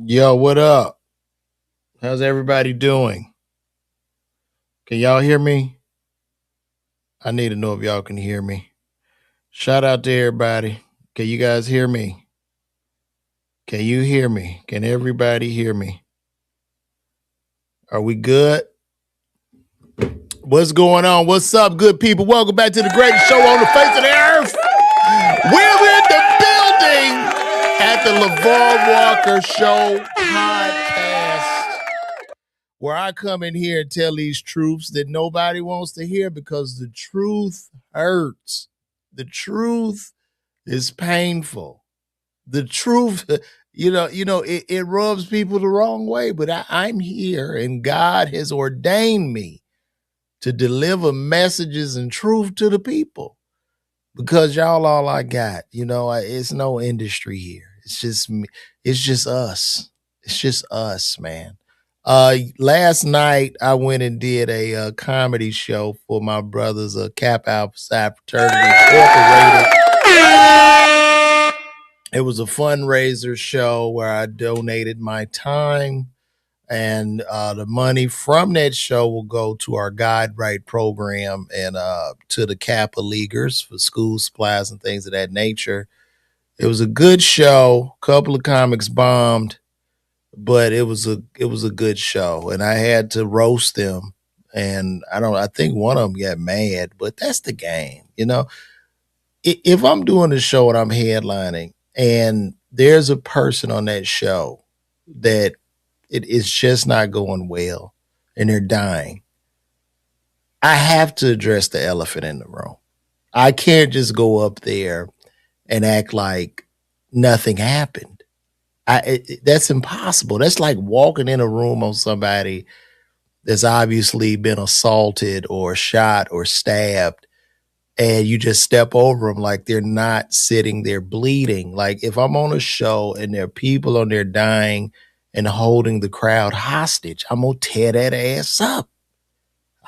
Yo, what up? How's everybody doing? Can y'all hear me? I need to know if y'all can hear me. Shout out to everybody. Can you guys hear me? Can you hear me? Can everybody hear me? Are we good? What's going on? What's up, good people? Welcome back to the greatest show on the face of the earth. We're in the building at the LeVar Walker Show podcast, where I come in here and tell these truths that nobody wants to hear because the truth hurts. The truth is painful. The truth, it rubs people the wrong way, but I'm here and God has ordained me to deliver messages and truth to the people because y'all all I got. It's no industry here. It's just me. It's just us. It's just us, man. Last night I went and did a comedy show for my brothers, Cap Alpha Psi Fraternity Incorporated. It was a fundraiser show where I donated my time, and the money from that show will go to our Guide Right program and to the Kappa Leaguers for school supplies and things of that nature. It was a good show. A couple of comics bombed, but it was a good show, and I had to roast them. And I think one of them got mad, but that's the game, If I'm doing a show and I'm headlining, and there's a person on that show that it is just not going well, and they're dying, I have to address the elephant in the room. I can't just go up there and act like nothing happened. That's impossible. That's like walking in a room on somebody that's obviously been assaulted or shot or stabbed, and you just step over them like they're not sitting there bleeding. Like if I'm on a show and there are people on there dying and holding the crowd hostage, I'm gonna tear that ass up.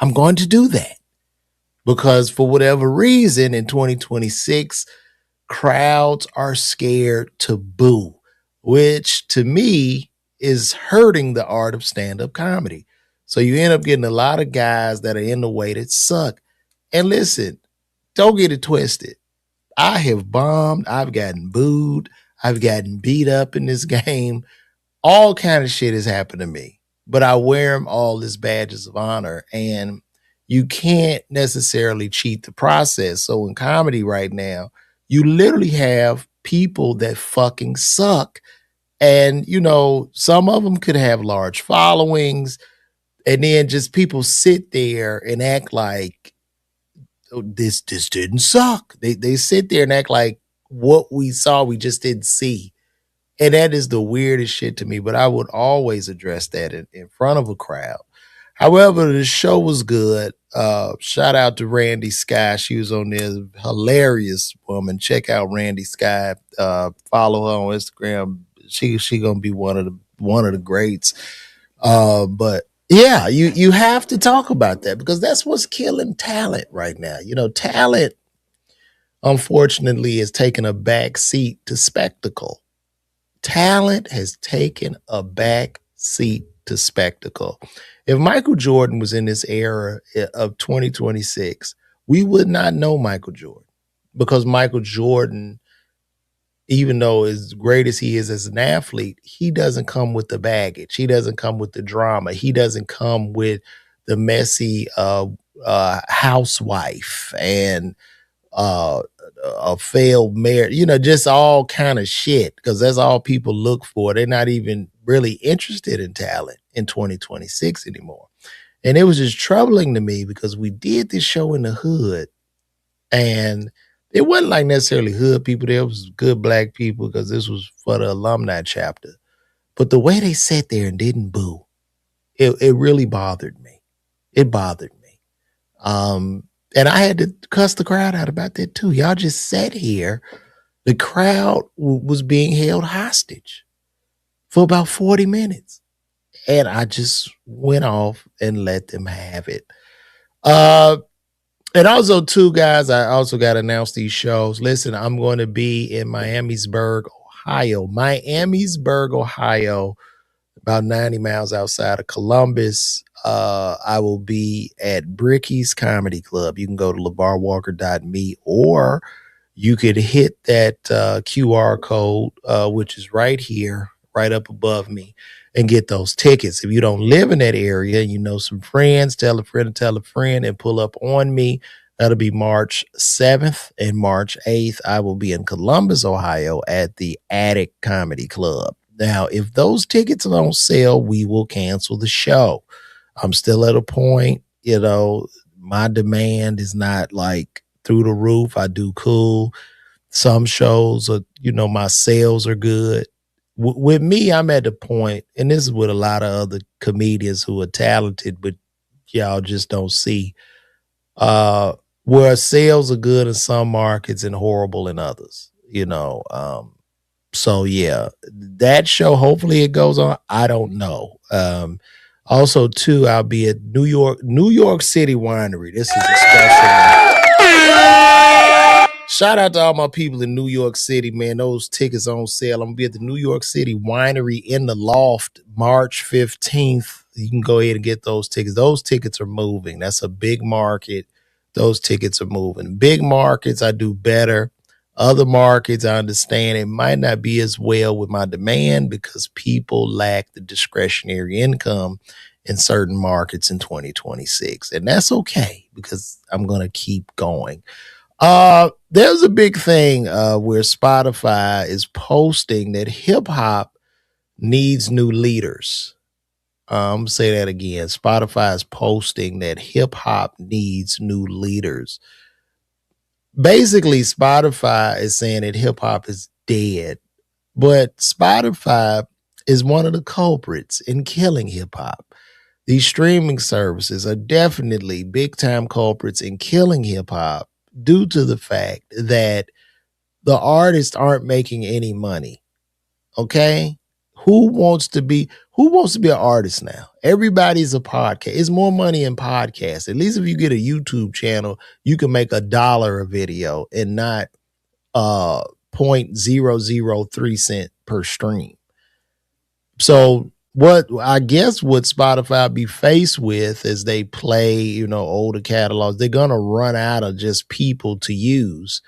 I'm going to do that because for whatever reason in 2026, crowds are scared to boo, which to me is hurting the art of stand-up comedy. So you end up getting a lot of guys that are in the way that suck. And listen, don't get it twisted. I have bombed, I've gotten booed, I've gotten beat up in this game. All kind of shit has happened to me. But I wear them all as badges of honor. And you can't necessarily cheat the process. So in comedy right now, you literally have people that fucking suck. And, some of them could have large followings. And then just people sit there and act like, oh, this didn't suck. They sit there and act like what we saw, we just didn't see. And that is the weirdest shit to me. But I would always address that in front of a crowd. However, the show was good. Shout out to Randy Sky. She was on there. Hilarious woman. Check out Randy Sky. Follow her on Instagram. She gonna be one of the greats. But yeah, you have to talk about that because that's what's killing talent right now. Talent, unfortunately, is taking a back seat to spectacle. Talent has taken a back seat to spectacle. If Michael Jordan was in this era of 2026, we would not know Michael Jordan because Michael Jordan, even though as great as he is as an athlete, he doesn't come with the baggage. He doesn't come with the drama. He doesn't come with the messy housewife and a failed marriage, just all kind of shit, because that's all people look for. They're not even really interested in talent in 2026 anymore. And it was just troubling to me because we did this show in the hood, and it wasn't like necessarily hood people. There was good black people because this was for the alumni chapter. But the way they sat there and didn't boo, it really bothered me. It bothered me. And I had to cuss the crowd out about that too. Y'all just sat here. The crowd was being held hostage for about 40 minutes. And I just went off and let them have it. And also, too, guys, I also got to announce these shows. Listen, I'm going to be in Miamisburg, Ohio, Miamisburg, Ohio, about 90 miles outside of Columbus. I will be at Bricky's Comedy Club. You can go to levarwalker.me, or you could hit that QR code, which is right here, right up above me, and get those tickets. If you don't live in that area, you know some friends, tell a friend to tell a friend and pull up on me. That'll be March 7th and March 8th. I will be in Columbus, Ohio at the Attic Comedy Club. Now, if those tickets don't sell, we will cancel the show. I'm still at a point, my demand is not like through the roof. I do cool. Some shows are, my sales are good. With me, I'm at the point, and this is with a lot of other comedians who are talented, but y'all just don't see, where sales are good in some markets and horrible in others. So yeah, that show, hopefully it goes on. I don't know. Also too, I'll be at New York City Winery. This is a special one. Shout out to all my people in New York City, man. Those tickets on sale. I'm gonna be at the New York City Winery in the Loft March 15th. You can go ahead and get those tickets. Those tickets are moving. That's a big market. Those tickets are moving. Big markets, I do better. Other markets, I understand it might not be as well with my demand because people lack the discretionary income in certain markets in 2026. And that's okay because I'm going to keep going. There's a big thing where Spotify is posting that hip hop needs new leaders. Say that again. Spotify is posting that hip hop needs new leaders. Basically, Spotify is saying that hip hop is dead, but Spotify is one of the culprits in killing hip hop. These streaming services are definitely big time culprits in killing hip hop due to the fact that the artists aren't making any money. Okay? Who wants to be an artist now? Everybody's a podcast. It's more money in podcasts. At least if you get a YouTube channel, you can make $1 a video and not 0.003 cent per stream. So what Spotify be faced with as they play, older catalogs, they're gonna run out of just people to use,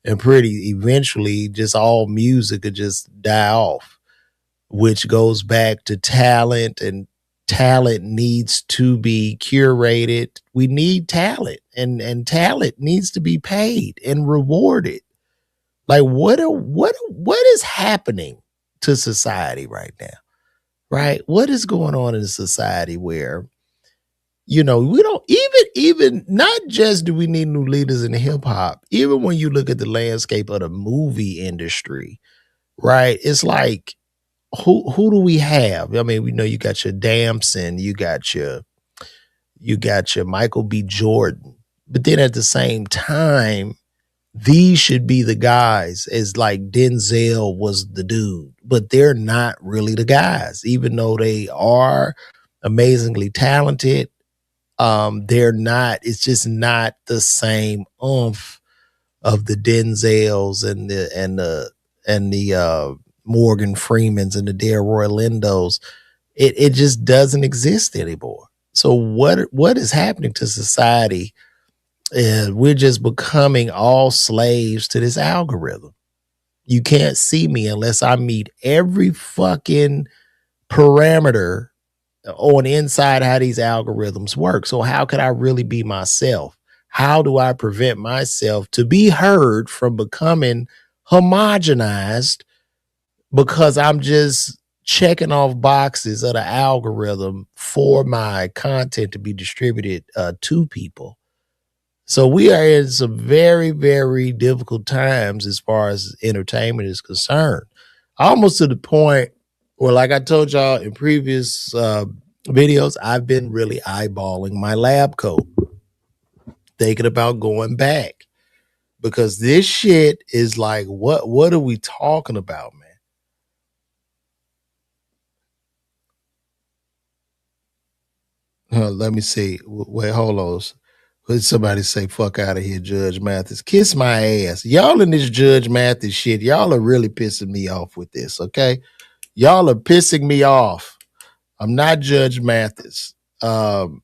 and pretty eventually just all music could just die off, which goes back to talent, and talent needs to be curated. We need talent, and talent needs to be paid and rewarded. Like what is happening to society right now? Right? What is going on in society where we don't even not just do we need new leaders in hip hop, even when you look at the landscape of the movie industry, right? It's like who do we have? I mean, we know you got your Damson, you got your Michael B. Jordan, but then at the same time, these should be the guys, as like Denzel was the dude, but they're not really the guys, even though they are amazingly talented. They're not, it's just not the same oomph of the Denzels and the Morgan Freemans and the Delroy Lindos. It just doesn't exist anymore. So what is happening to society? And we're just becoming all slaves to this algorithm. You can't see me unless I meet every fucking parameter on inside how these algorithms work. So how could I really be myself? How do I prevent myself to be heard from becoming homogenized because I'm just checking off boxes of the algorithm for my content to be distributed to people? So we are in some very, very difficult times as far as entertainment is concerned. Almost to the point where, like I told y'all in previous videos, I've been really eyeballing my lab coat, thinking about going back because this shit is like, what are we talking about, man? Let me see. Wait, hold on. Somebody say, fuck out of here, Judge Mathis. Kiss my ass. Y'all in this Judge Mathis shit, y'all are really pissing me off with this, okay? Y'all are pissing me off. I'm not Judge Mathis. Um,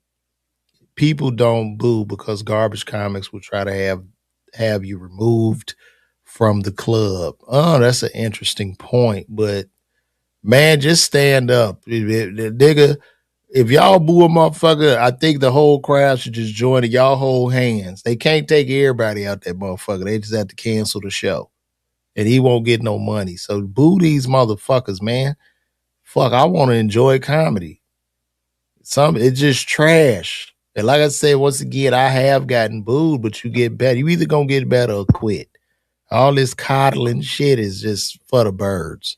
People don't boo because garbage comics will try to have you removed from the club. Oh, that's an interesting point, but man, just stand up. Nigga, if y'all boo a motherfucker, I think the whole crowd should just join it. Y'all hold hands. They can't take everybody out that motherfucker. They just have to cancel the show. And he won't get no money. So boo these motherfuckers, man. Fuck, I want to enjoy comedy. It's just trash. And like I said, once again, I have gotten booed, but you get better. You either gonna get better or quit. All this coddling shit is just for the birds.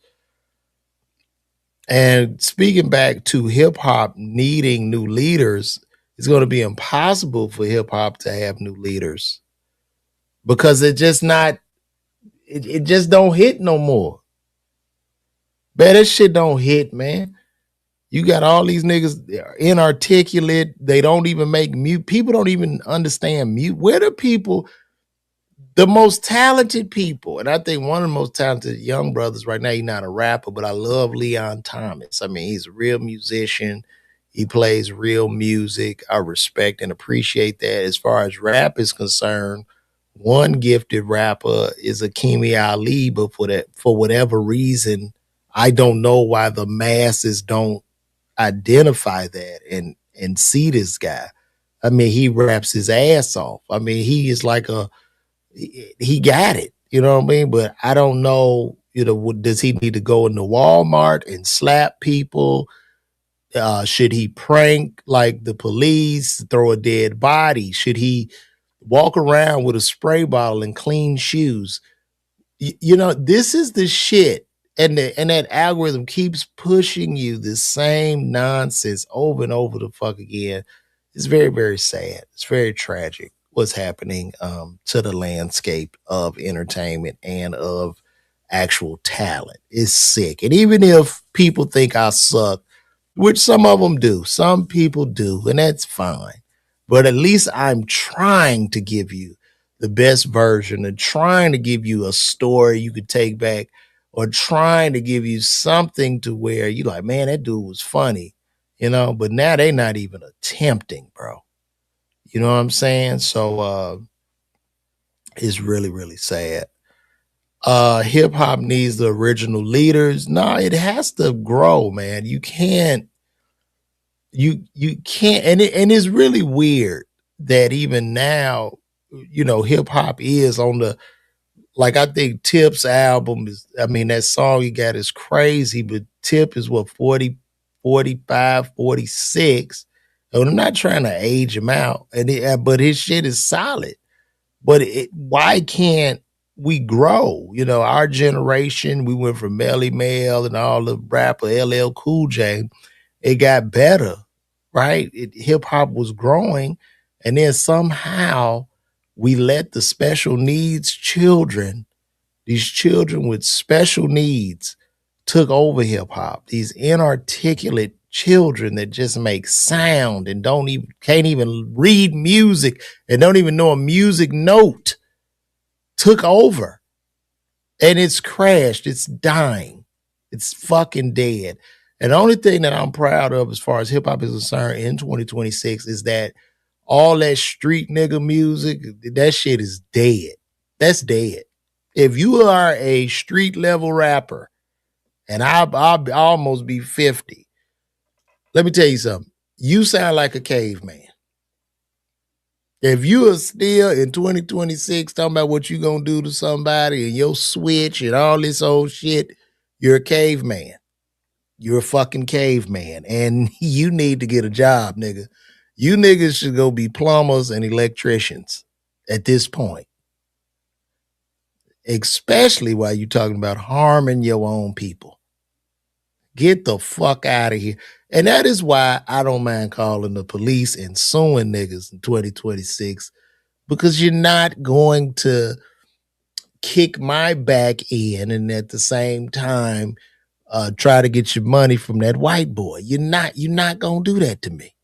And speaking back to hip hop needing new leaders, it's going to be impossible for hip hop to have new leaders because it just don't hit no more. Man, that shit don't hit, man. You got all these niggas inarticulate. They don't even make mute. People don't even understand mute. Where do people, the most talented people, and I think one of the most talented young brothers right now, he's not a rapper, but I love Leon Thomas. I mean, he's a real musician. He plays real music. I respect and appreciate that. As far as rap is concerned, one gifted rapper is Akemi Ali, but for whatever reason, I don't know why the masses don't identify that and see this guy. I mean, he raps his ass off. I mean, he is like he got it. You know what I mean? But I don't know, does he need to go into Walmart and slap people? Should he prank like the police, throw a dead body? Should he walk around with a spray bottle and clean shoes? This is the shit. And that algorithm keeps pushing you the same nonsense over and over the fuck again. It's very, very sad. It's very tragic what's happening to the landscape of entertainment and of actual talent. It's sick. And even if people think I suck, which some of them do, some people do, and that's fine. But at least I'm trying to give you the best version and trying to give you a story you could take back or trying to give you something to where you like, man, that dude was funny, but now they not even attempting, bro. You know what I'm saying? So it's really, really sad. Hip hop needs the original leaders. No, it has to grow, man. You can't and it's really weird that even now, hip hop is on the, like, I think Tip's album is, I mean, that song he got is crazy, but Tip is what, 40, 45, 46. And I'm not trying to age him out, but his shit is solid. But why can't we grow? Our generation, we went from Melly Mel and all the rapper LL Cool J. It got better, right? Hip hop was growing, and then somehow we let the special needs children, these children with special needs, took over hip hop. These inarticulate children that just make sound and can't even read music and don't even know a music note took over. And it's crashed. It's dying. It's fucking dead. And the only thing that I'm proud of as far as hip hop is concerned in 2026 is that all that street nigga music, that shit is dead. That's dead. If you are a street level rapper, and I'll almost be 50, let me tell you something. You sound like a caveman. If you are still in 2026 talking about what you gonna do to somebody and your switch and all this old shit, you're a caveman. You're a fucking caveman. And you need to get a job, nigga. You niggas should go be plumbers and electricians at this point. Especially while you're talking about harming your own people. Get the fuck out of here. And that is why I don't mind calling the police and suing niggas in 2026, because you're not going to kick my back in and at the same time try to get your money from that white boy. You're not gonna do that to me.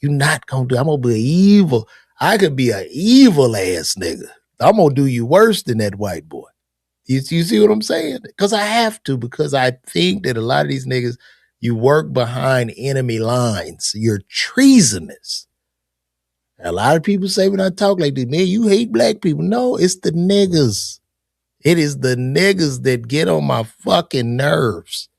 You're not gonna do. I'm gonna be evil. I could be an evil ass nigga. I'm gonna do you worse than that white boy. You see what I'm saying? Because I have to, because I think that a lot of these niggas, you work behind enemy lines. You're treasonous. A lot of people say when I talk like this, man, you hate black people. No, it's the niggas. It is the niggas that get on my fucking nerves.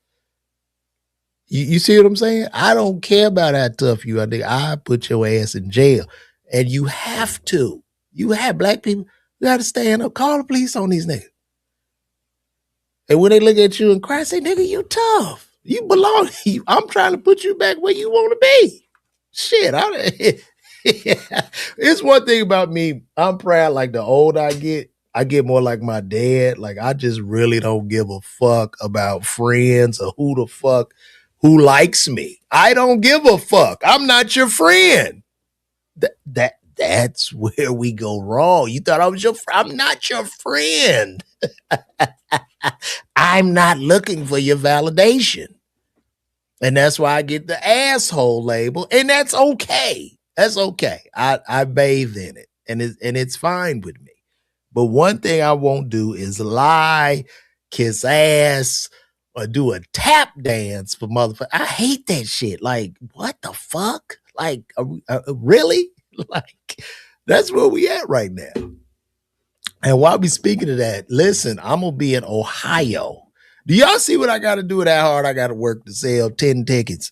You see what I'm saying? I don't care about how tough you are, nigga. I put your ass in jail. And you have to. You have black people, you got to stand up, call the police on these niggas. And when they look at you and cry, say, nigga, you tough. You belong. I'm trying to put you back where you want to be. Shit. It's one thing about me. I'm proud. Like the older I get more like my dad. Like I just really don't give a fuck about friends or who the fuck who likes me. I don't give a fuck. I'm not your friend. That's where we go wrong. You thought I was your friend. I'm not your friend. I'm not looking for your validation. And that's why I get the asshole label. And that's okay. That's okay. I bathe in it. And it's fine with me. But one thing I won't do is lie, kiss ass, or do a tap dance for motherfucker. I hate that shit. Like, what the fuck? Like, really? Like, that's where we at right now. And while we speaking of that, listen, I'm gonna be in Ohio. Do y'all see what I got to do with how hard I got to work to sell 10 tickets?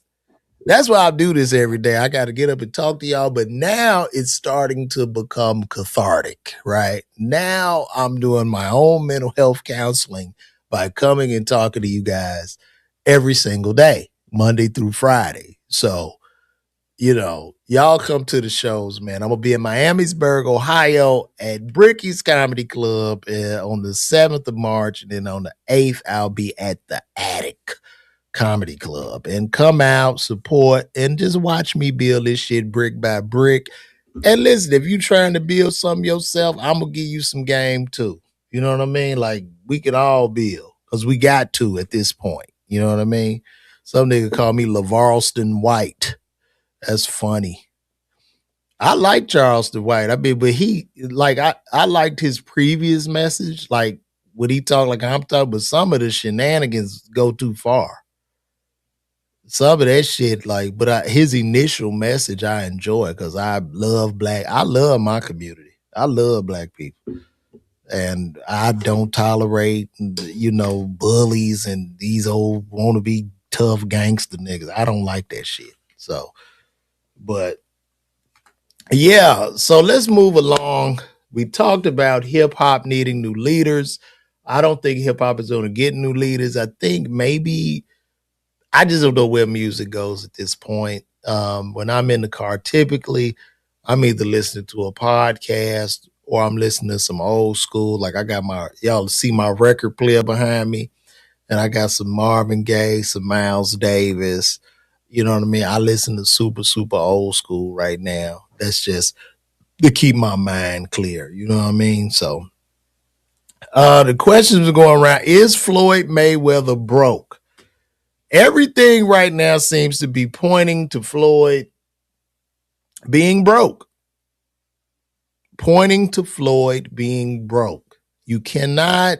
That's why I do this every day. I got to get up and talk to y'all, but now it's starting to become cathartic, right? Now I'm doing my own mental health counseling by coming and talking to you guys every single day, Monday through Friday. So, y'all come to the shows, man. I'm going to be in Miamisburg, Ohio at Bricky's Comedy Club on the 7th of March. And then on the 8th, I'll be at the Attic Comedy Club. And come out, support, and just watch me build this shit brick by brick. And listen, if you're trying to build something yourself, I'm going to give you some game too. You know what I mean? Like, we can all build because we got to at this point. You know what I mean? Some nigga call me LaVarlston White. That's funny. I like Charleston White. I mean, but he like I liked his previous message, like when he talked like I'm talking, but some of the shenanigans go too far. Some of that shit, like, but his initial message I enjoy because I love my community. I love black people. And I don't tolerate, bullies and these old wannabe tough gangster niggas. I don't like that shit. So, but yeah, so let's move along. We talked about hip hop needing new leaders. I don't think hip hop is going to get new leaders. I think maybe I just don't know where music goes at this point. When I'm in the car, typically I'm either listening to a podcast or I'm listening to some old school. Like I got y'all see my record player behind me, and I got some Marvin Gaye, some Miles Davis. You know what I mean? I listen to super, super old school right now. That's just to keep my mind clear. You know what I mean? So the questions are going around. Is Floyd Mayweather broke? Everything right now seems to be pointing to Floyd being broke. Pointing to Floyd being broke. You cannot,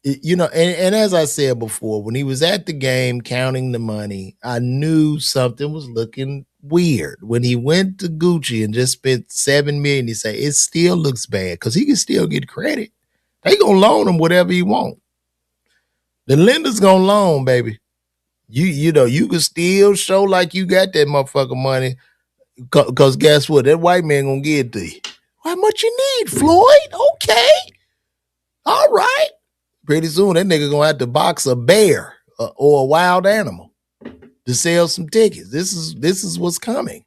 and as I said before, when he was at the game counting the money, I knew something was looking weird. When he went to Gucci and just spent $7 million, he said it still looks bad because he can still get credit. They gonna loan him whatever he want. The lender's gonna loan, baby. You can still show like you got that motherfucker money. Cause guess what? That white man gonna give it to you. How much you need, Floyd? Okay. All right. Pretty soon that nigga gonna have to box a bear or a wild animal to sell some tickets. This is what's coming.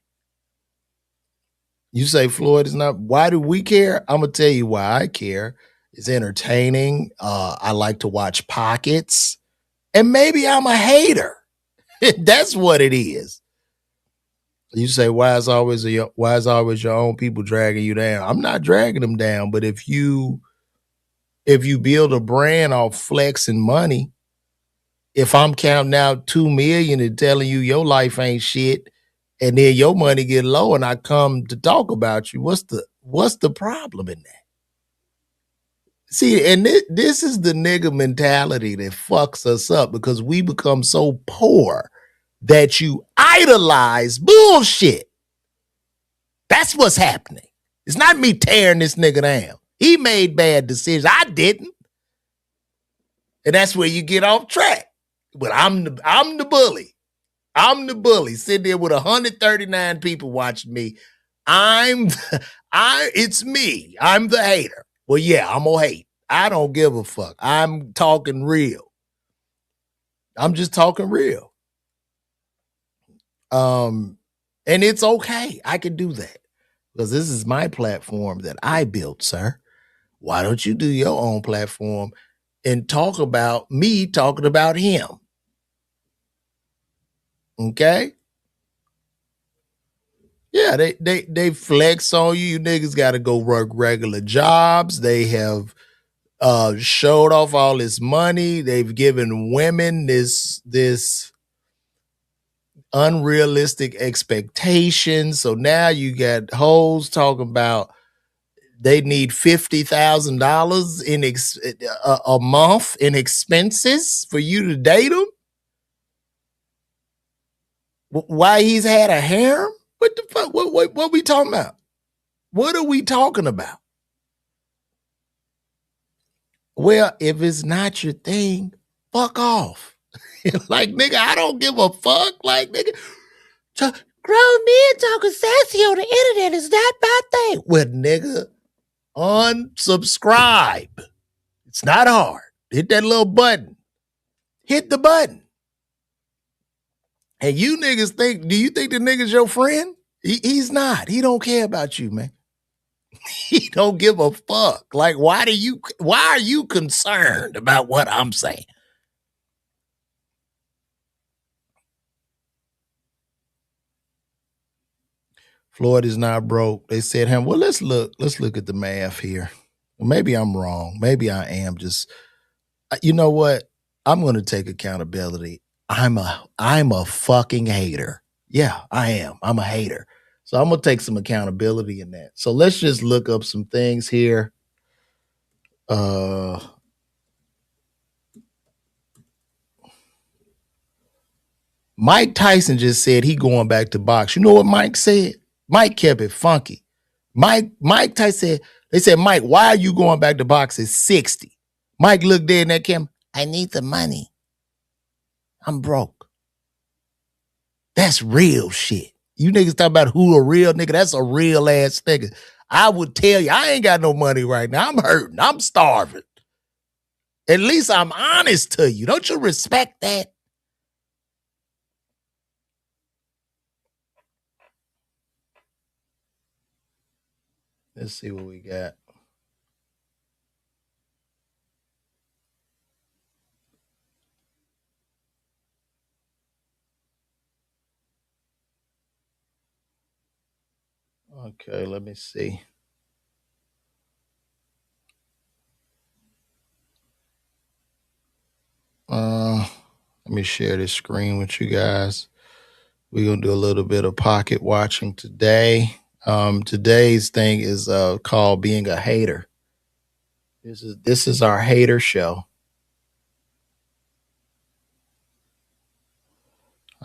You say Floyd is not. Why do we care? I'm gonna tell you why I care. It's entertaining. I like to watch pockets, and maybe I'm a hater. That's what it is. You say why is always your own people dragging you down? I'm not dragging them down, but if you build a brand off flex and money, if I'm counting out 2 million and telling you your life ain't shit, and then your money get low and I come to talk about you. What's the problem in that? See, and this is the nigga mentality that fucks us up because we become so poor that you idolize bullshit. That's what's happening. It's not me tearing this nigga down. He made bad decisions. I didn't. And that's where you get off track. But I'm the bully. I'm the bully sitting there with 139 people watching me. It's me. I'm the hater. Well, yeah, I'm gonna hate. I don't give a fuck. I'm talking real. I'm just talking real. And it's okay. I can do that because this is my platform that I built, sir. Why don't you do your own platform and talk about me talking about him? Okay. Yeah, they flex on you. You niggas got to go work regular jobs. They have showed off all this money. They've given women this unrealistic expectations. So now you got hoes talking about they need $50,000 in a month in expenses for you to date them. Why he's had a harem? What the fuck? What we talking about? What are we talking about? Well, if it's not your thing, fuck off. Like, nigga, I don't give a fuck. Like, nigga, grown men talking sassy on the internet is not my thing. Well, nigga, unsubscribe. It's not hard. Hit that little button. Hit the button. And you niggas do you think the nigga's your friend? He's not. He don't care about you, man. He don't give a fuck. Like, why are you concerned about what I'm saying? Floyd is not broke. They said him, well, let's look at the math here. Maybe I'm wrong. Maybe I am just, you know what? I'm going to take accountability. I'm a fucking hater. Yeah, I am. I'm a hater. So I'm going to take some accountability in that. So let's just look up some things here. Mike Tyson just said he going back to box. You know what Mike said? Mike kept it funky. Mike Tyson said, they said, Mike, why are you going back to box at 60? Mike looked dead in that camera. I need the money. I'm broke. That's real shit. You niggas talk about who a real nigga. That's a real ass nigga. I would tell you, I ain't got no money right now. I'm hurting. I'm starving. At least I'm honest to you. Don't you respect that? Let's see what we got. Okay, let me see. Let me share this screen with you guys. We're gonna do a little bit of pocket watching today. Today's thing is called being a hater. This is our hater show.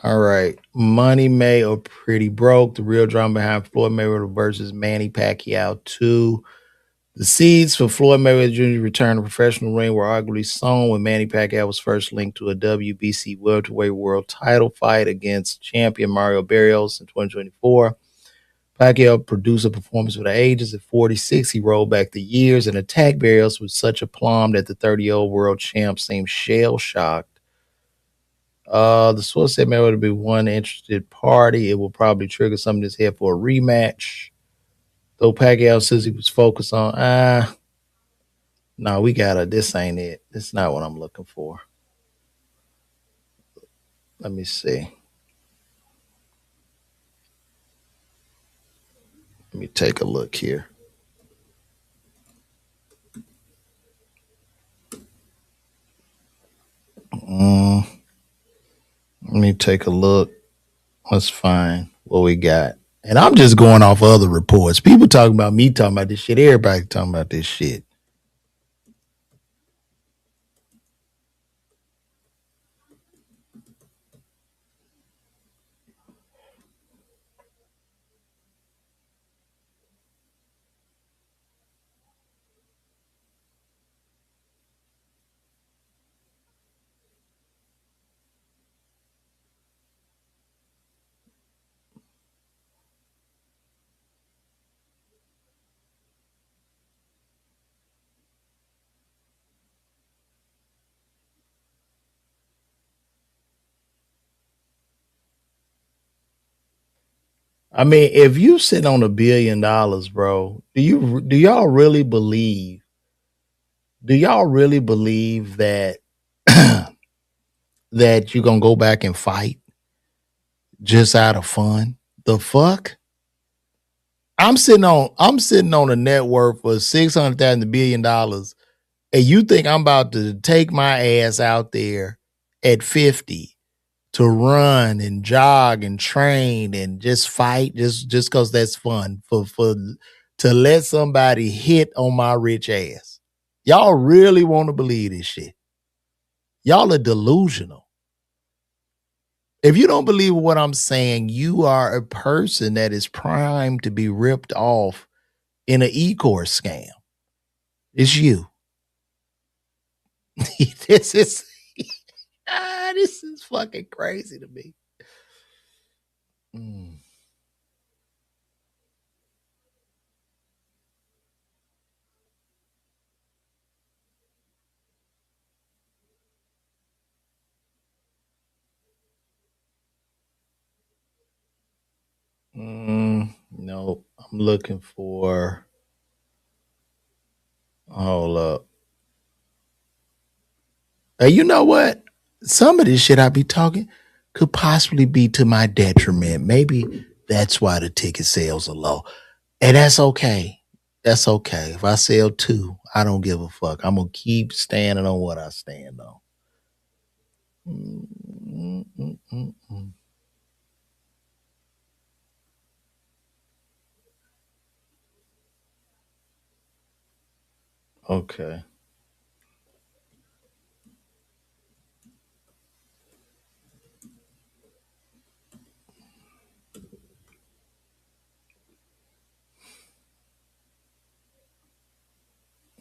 All right, Money May or Pretty Broke. The real drama behind Floyd Mayweather versus Manny Pacquiao 2. The seeds for Floyd Mayweather Jr.'s return to professional ring were arguably sown when Manny Pacquiao was first linked to a WBC welterweight world title fight against champion Mario Barrios in 2024. Pacquiao produced a performance for the ages. At 46, he rolled back the years and attacked Barrios with such aplomb that the 30-year-old world champ seemed shell-shocked. The source said Mayweather would be one interested party. It will probably trigger some of his head for a rematch. Though Pacquiao says he was focused on, no, this ain't it. This is not what I'm looking for. Let me see. Let me take a look here. Let me take a look. Let's find What we got? And I'm just going off other reports. People talking about me talking about this shit. Everybody talking about this shit. I mean, if you sit on $1 billion, bro, do y'all really believe? Do y'all really believe that that you're gonna go back and fight just out of fun? The fuck? I'm sitting on a net worth of $600,000 and you think I'm about to take my ass out there at 50 to run and jog and train and just fight just because that's fun for to let somebody hit on my rich ass. Y'all really want to believe this shit? Y'all are delusional. If you don't believe what I'm saying, you are a person that is primed to be ripped off in an e-course scam. It's you. this is this is fucking crazy to me. Mm. No, I'm looking for. Hold up. Hey, you know what? Some of this shit I be talking could possibly be to my detriment. Maybe that's why the ticket sales are low. And that's okay. That's okay. If I sell two, I don't give a fuck. I'm gonna keep standing on what I stand on. Mm, mm, mm, mm, mm. Okay.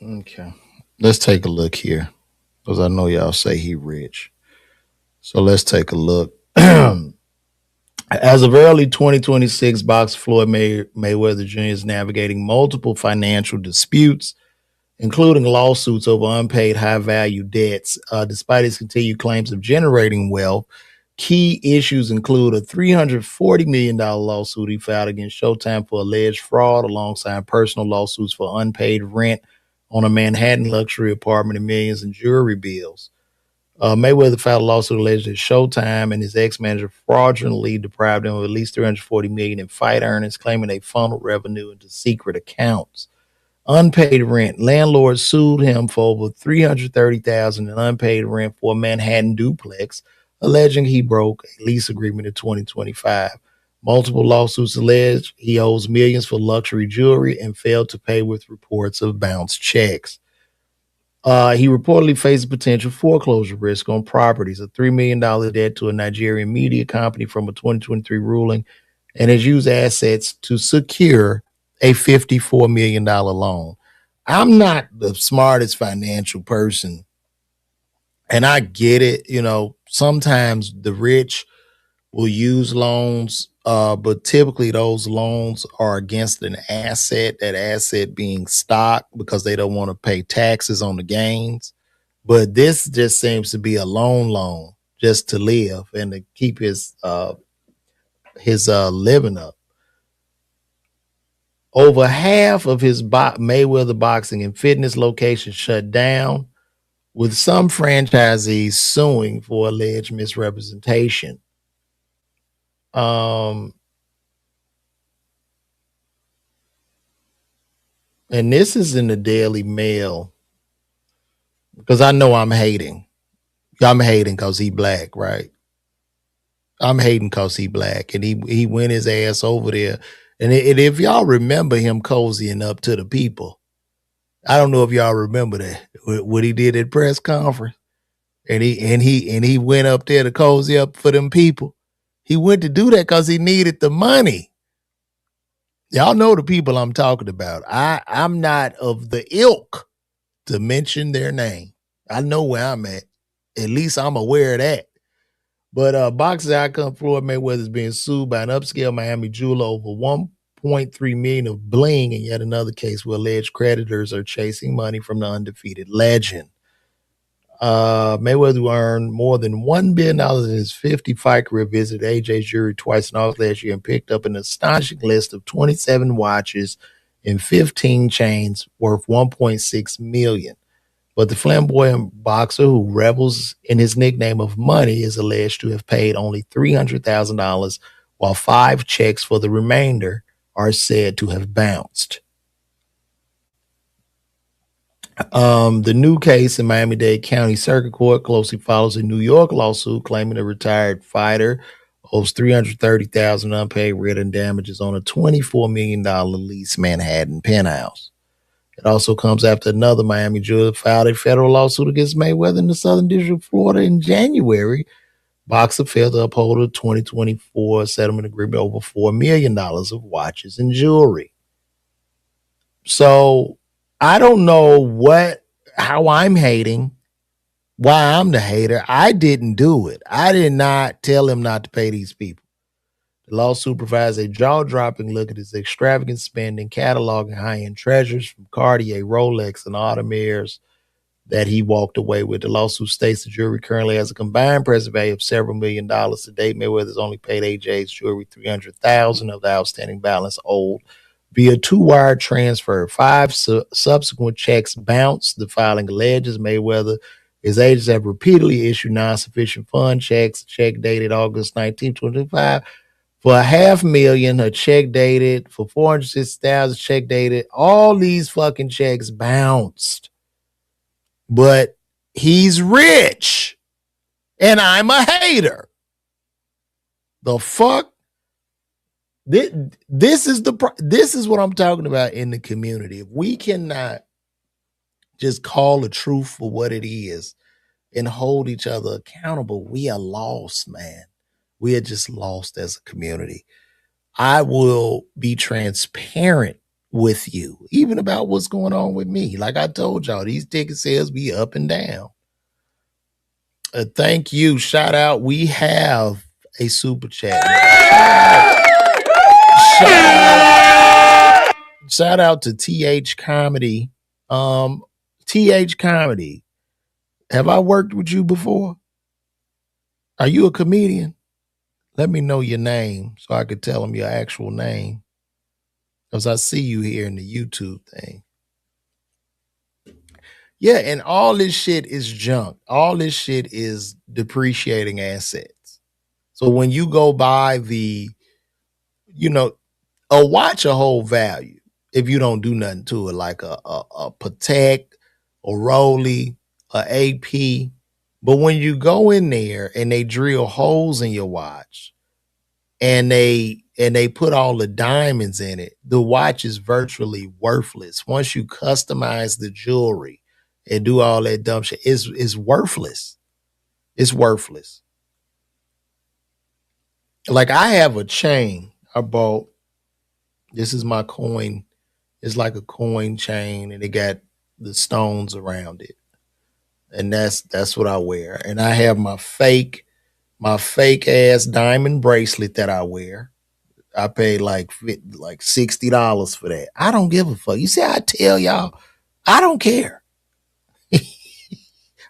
Okay. Let's take a look here. Because I know y'all say he rich. So let's take a look. As of early 2026, boxer Floyd Mayweather Jr. is navigating multiple financial disputes, including lawsuits over unpaid high value debts. Despite his continued claims of generating wealth, key issues include a $340 million lawsuit he filed against Showtime for alleged fraud, alongside personal lawsuits for unpaid rent on a Manhattan luxury apartment and millions in jewelry bills. Mayweather filed a lawsuit alleging that Showtime and his ex-manager fraudulently deprived him of at least $340 million in fight earnings, claiming they funneled revenue into secret accounts. Unpaid rent. Landlord sued him for over $330,000 in unpaid rent for a Manhattan duplex, alleging he broke a lease agreement in 2025. Multiple lawsuits allege he owes millions for luxury jewelry and failed to pay, with reports of bounced checks. He reportedly faces potential foreclosure risk on properties, a $3 million debt to a Nigerian media company from a 2023 ruling, and has used assets to secure a $54 million loan. I'm not the smartest financial person, and I get it. You know, sometimes the rich will use loans, but typically those loans are against an asset, that asset being stock, because they don't want to pay taxes on the gains. But this just seems to be a loan just to live and to keep his living up. Over half of his Mayweather boxing and fitness locations shut down, with some franchisees suing for alleged misrepresentation. Um, and this is in the Daily Mail, because I know I'm hating. I'm hating because he black, right? I'm hating because he black, and he went his ass over there. And if y'all remember him cozying up to the people, I don't know if y'all remember that what he did at press conference, and he went up there to cozy up for them people. He went to do that because he needed the money. Y'all know the people I'm talking about. I'm not of the ilk to mention their name. I know where I'm at. At least I'm aware of that. But boxing icon Floyd Mayweather is being sued by an upscale Miami jeweler over 1.3 million of bling, in yet another case where alleged creditors are chasing money from the undefeated legend. Mayweather, who earned more than $1 billion in his 50-fight career, visited AJ's jury twice in August last year and picked up an astonishing list of 27 watches and 15 chains worth $1.6 million. But the flamboyant boxer, who revels in his nickname of Money, is alleged to have paid only $300,000, while 5 checks for the remainder are said to have bounced. The new case in Miami-Dade County Circuit Court closely follows a New York lawsuit claiming a retired fighter owes $330,000 unpaid rent and damages on a $24 million lease Manhattan penthouse. It also comes after another Miami judge filed a federal lawsuit against Mayweather in the Southern District of Florida in January. Boxer failed to uphold a 2024 settlement agreement over $4 million of watches and jewelry. So I don't know how I'm hating, why I'm the hater. I didn't do it. I did not tell him not to pay these people. The lawsuit provides a jaw-dropping look at his extravagant spending, cataloging high-end treasures from Cartier, Rolex, and Audemars that he walked away with. The lawsuit states the jewelry currently has a combined present value of several $1 million. To date, Mayweather has only paid AJ's jewelry $300,000 of the outstanding balance owed via 2-wire transfer. 5 subsequent checks bounced. The filing alleges Mayweather, his agents have repeatedly issued non-sufficient fund checks. A check dated August 19, 2025 for $500,000, a check dated for $460,000, check dated. All these fucking checks bounced. But he's rich, and I'm a hater. The fuck? This is what I'm talking about in the community. If we cannot just call the truth for what it is and hold each other accountable, we are lost, man. We are just lost as a community. I will be transparent with you, even about what's going on with me. Like I told y'all, these ticket sales be up and down. Thank you. Shout out. We have a super chat. Shout out to TH Comedy. TH Comedy. Have I worked with you before? Are you a comedian? Let me know your name so I could tell them your actual name. Because I see you here in the YouTube thing. Yeah, and all this shit is junk. All this shit is depreciating assets. So when you go buy a watch a whole value if you don't do nothing to it, like a Patek, a Rolly, a AP. But when you go in there and they drill holes in your watch and they put all the diamonds in it, the watch is virtually worthless. Once you customize the jewelry and do all that dumb shit, it's worthless. It's worthless. Like I have a chain I bought. This is my coin. It's like a coin chain and it got the stones around it. And that's what I wear. And I have my fake ass diamond bracelet that I wear. I paid like $60 for that. I don't give a fuck. You see, I tell y'all, I don't care.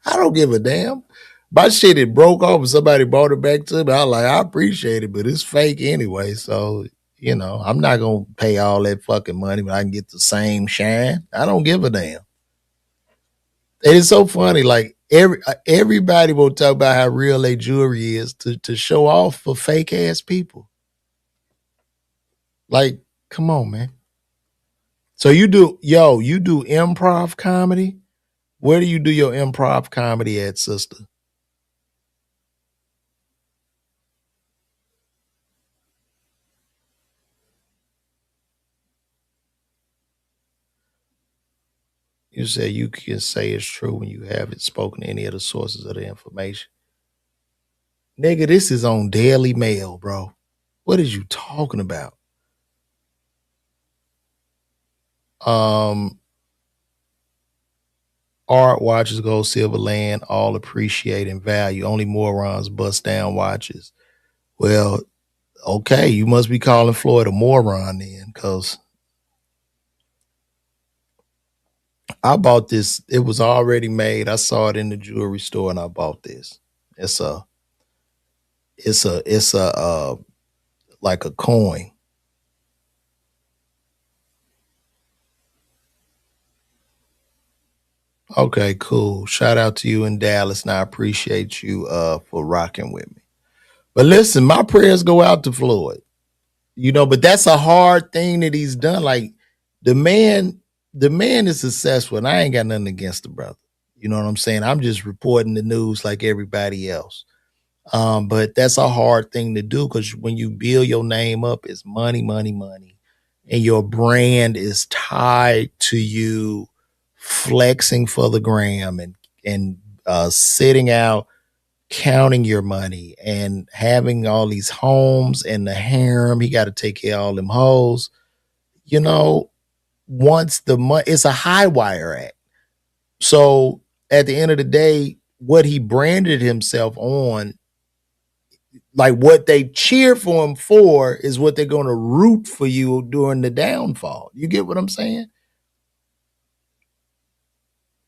I don't give a damn. My shit it broke off and somebody brought it back to me. I was like, I appreciate it, but it's fake anyway. So, I'm not gonna pay all that fucking money, but I can get the same shine. I don't give a damn. And it's so funny, like everybody will talk about how real their jewelry is to show off for fake ass people. Like, come on, man. So you do improv comedy? Where do you do your improv comedy at, sister? You say you can say it's true when you haven't spoken to any of the sources of the information. Nigga, this is on Daily Mail, bro. What is you talking about? Um, art watches, gold, silver, land, all appreciate in value. Only morons bust down watches. Well, okay, you must be calling Floyd a moron then, because I bought this. It was already made. I saw it in the jewelry store and I bought this. It's a it's a like a coin. Okay, cool. Shout out to you in Dallas, and I appreciate you for rocking with me. But listen, my prayers go out to Floyd. But that's a hard thing that he's done. Like the man, the man is successful, and I ain't got nothing against the brother. You know what I'm saying? I'm just reporting the news like everybody else. But that's a hard thing to do because when you build your name up, it's money, money, money, and your brand is tied to you flexing for the gram and sitting out counting your money and having all these homes and the harem. He got to take care of all them hoes. You know, once the money, it's a high wire act. So at the end of the day, what he branded himself on, like what they cheer for him for, is what they're going to root for you during the downfall. You get what I'm saying?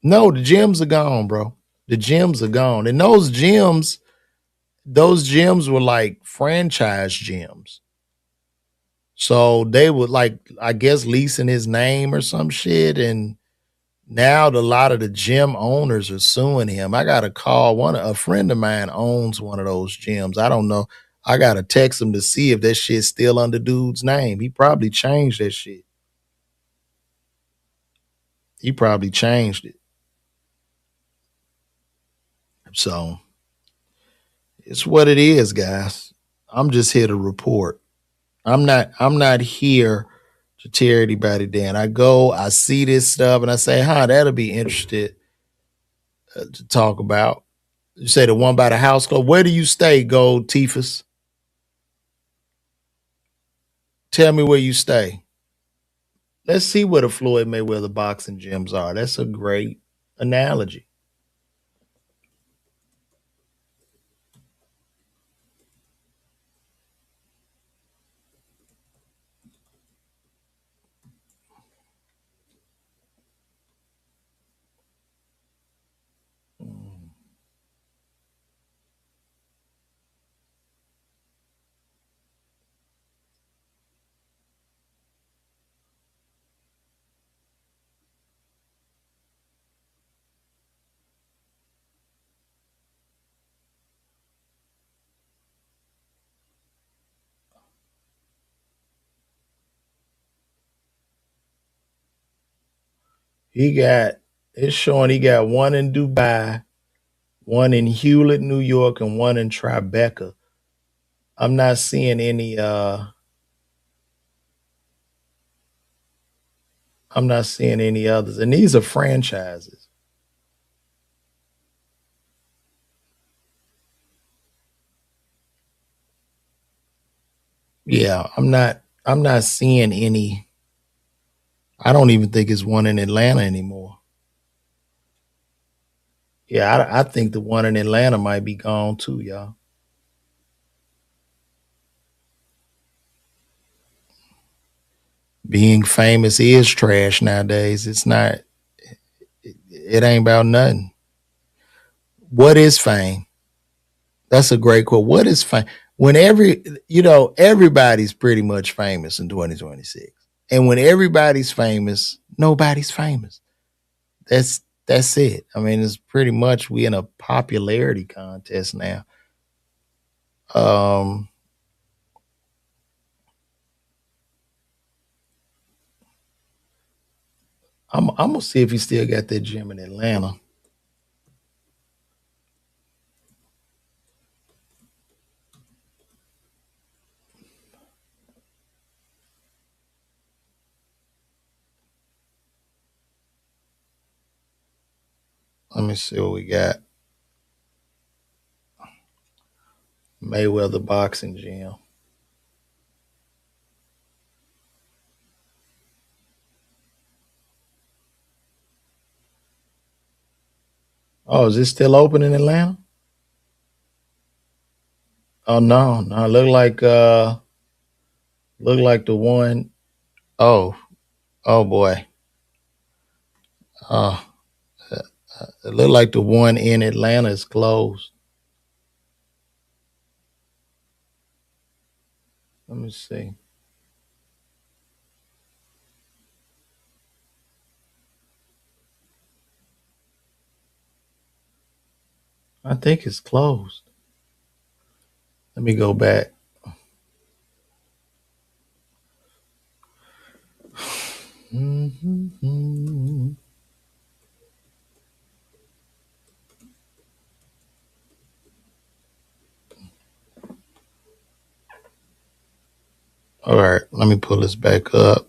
No, the gyms are gone, bro. The gyms are gone. And those gyms were like franchise gyms. So they would like, I guess, leasing his name or some shit. And now a lot of the gym owners are suing him. I got to call a friend of mine owns one of those gyms. I don't know. I got to text him to see if that shit's still under dude's name. He probably changed that shit. He probably changed it. So it's what it is, guys. I'm just here to report. I'm not here to tear anybody down. I go, I see this stuff, and I say, that'll be interested to talk about. You say the one by the house club. Where do you stay, Gold Tiefus? Tell me where you stay. Let's see where the Floyd Mayweather boxing gyms are. That's a great analogy. He got it's showing he got one in Dubai, one in Hewlett, New York, and one in Tribeca. I'm not seeing any I'm not seeing any others. And these are franchises. Yeah, I'm not seeing any. I don't even think it's one in Atlanta anymore. Yeah, I think the one in Atlanta might be gone too, y'all. Being famous is trash nowadays. It's not. It ain't about nothing. What is fame? That's a great quote. What is fame? When everybody's pretty much famous in 2026, and when everybody's famous, nobody's famous. That's it. I mean, it's pretty much we in a popularity contest now. Um, I'm gonna see if he still got that gym in Atlanta. Let me see what we got. Mayweather boxing gym. Oh, is this still open in Atlanta? Oh no, no. Look like the one. Oh, oh boy. Uh, it looked like the one in Atlanta is closed. Let me see. I think it's closed. Let me go back. Mm-hmm. All right, let me pull this back up.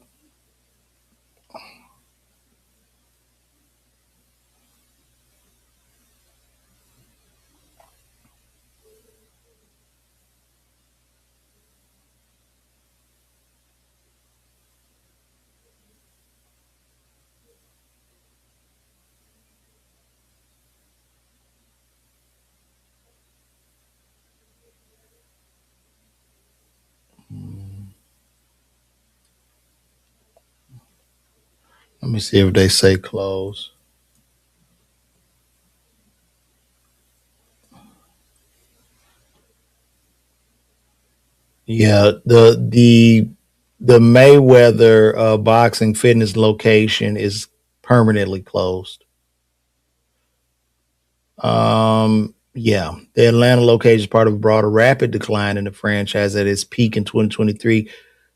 Let me see if they say close. Yeah, the Mayweather boxing fitness location is permanently closed. Yeah, the Atlanta location is part of a broader rapid decline in the franchise at its peak in 2023.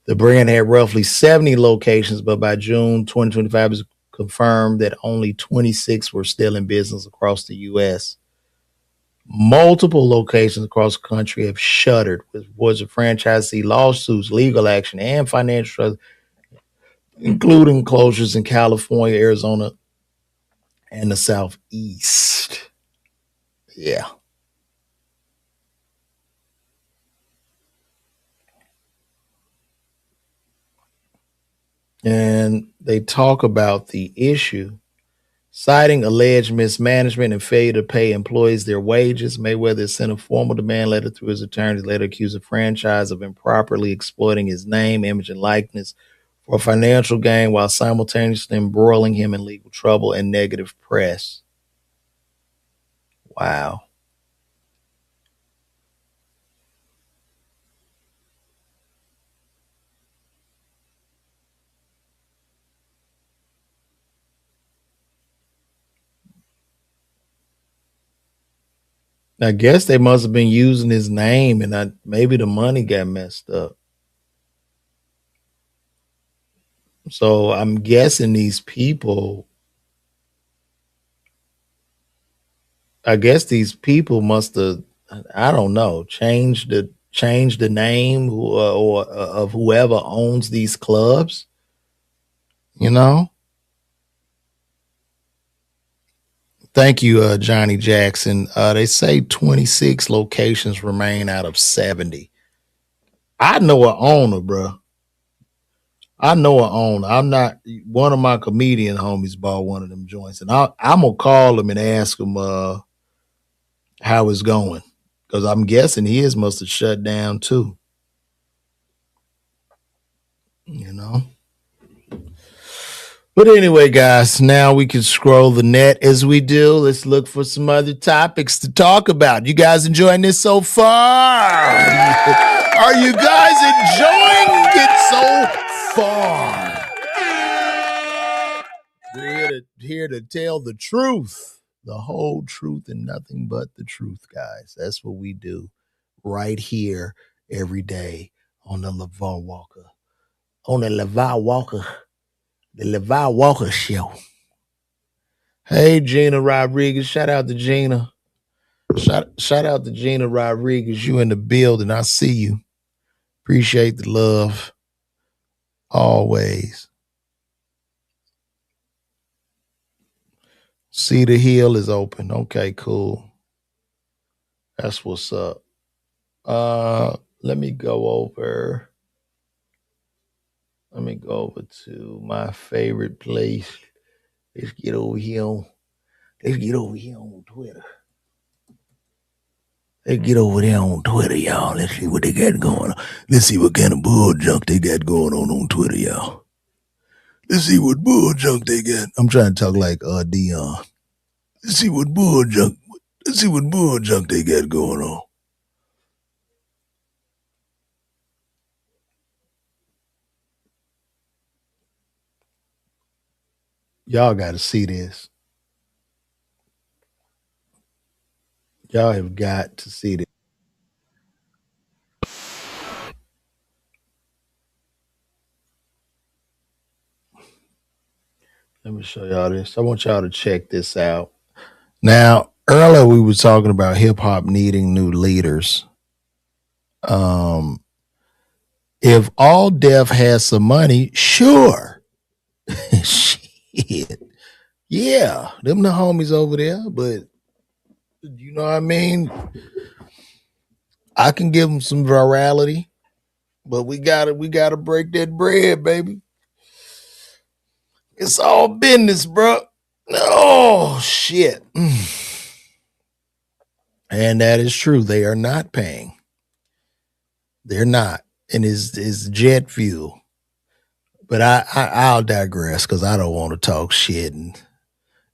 The brand had roughly 70 locations, but by June 2025, it's confirmed that only 26 were still in business across the U.S. Multiple locations across the country have shuttered, with reports of franchisee lawsuits, legal action, and financial, including closures in California, Arizona, and the Southeast. Yeah. And they talk about the issue, citing alleged mismanagement and failure to pay employees their wages. Mayweather sent a formal demand letter through his attorneys, later accused the franchise of improperly exploiting his name, image, and likeness for financial gain while simultaneously embroiling him in legal trouble and negative press. Wow. I guess they must have been using his name and maybe the money got messed up. So I'm guessing these people, I guess these people must have, I don't know, changed the name or of whoever owns these clubs. You know. Thank you, Johnny Jackson. They say 26 locations remain out of 70. I know a owner, bro. I know a owner. I'm not one of my comedian homies bought one of them joints, and I'm gonna call him and ask him how it's going, because I'm guessing his must have shut down too. You know. But anyway, guys, now we can scroll the net as we do. Let's look for some other topics to talk about. You guys enjoying this so far? Are you guys enjoying it so far? We're here to tell the truth, the whole truth, and nothing but the truth, guys. That's what we do right here every day on the LeVar Walker, on the LeVar Walker show. Hey, Gina Rodriguez. Shout out to Gina. Shout out to Gina Rodriguez. You in the building. I see you. Appreciate the love always. Cedar Hill is open. Okay, cool. That's what's up. Let me go over. Let me go over to my favorite place. Let's get over here on. Let's get over here on Twitter. Let's get over there on Twitter, y'all. Let's see what they got going on. Let's see what kind of bull junk they got going on Twitter, y'all. Let's see what bull junk they got. I'm trying to talk like Dion. Let's see what bull junk. Let's see what bull junk they got going on. Y'all got to see this. Y'all have got to see this. Let me show y'all this. I want y'all to check this out. Now, earlier we were talking about hip hop needing new leaders. Um, if All Def has some money, sure. Shit. Yeah, them the homies over there, but you know what I mean? I can give them some virality, but we gotta break that bread, baby. It's all business, bro. Oh shit. And that is true. They are not paying. They're not. And it's jet fuel. But I'll digress because I don't want to talk shit and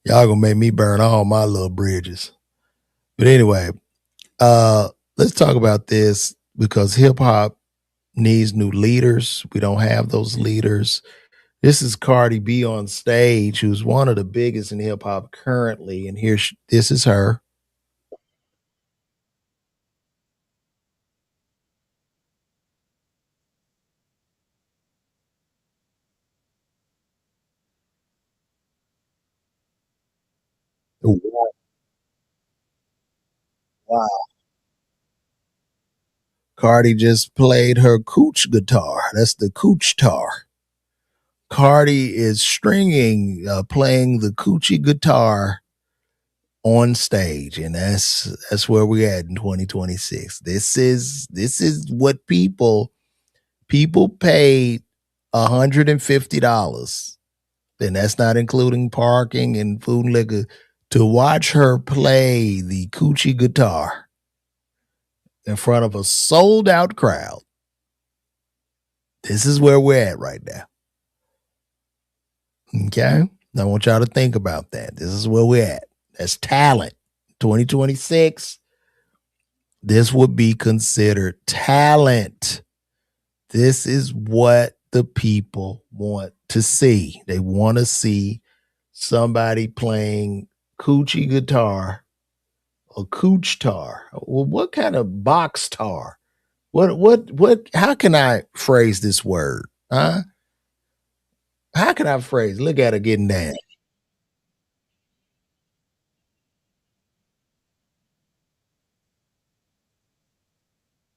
y'all gonna make me burn all my little bridges. But anyway, uh, let's talk about this because hip hop needs new leaders. We don't have those leaders. This is Cardi B on stage, who's one of the biggest in hip hop currently, and this is her. Wow. Cardi just played her cooch guitar. That's the cooch tar. Cardi is playing the coochie guitar on stage, and that's where we're at in 2026. This is what people paid $150, and that's not including parking and food and liquor, to watch her play the coochie guitar in front of a sold out crowd. This is where we're at right now. Okay. I want y'all to think about that. This is where we're at. That's talent. 2026, this would be considered talent. This is what the people want to see. They want to see somebody playing coochie guitar or cooch tar. Well, what kind of box tar? What how can I phrase this word? Huh? How can I phrase? Look at her getting down.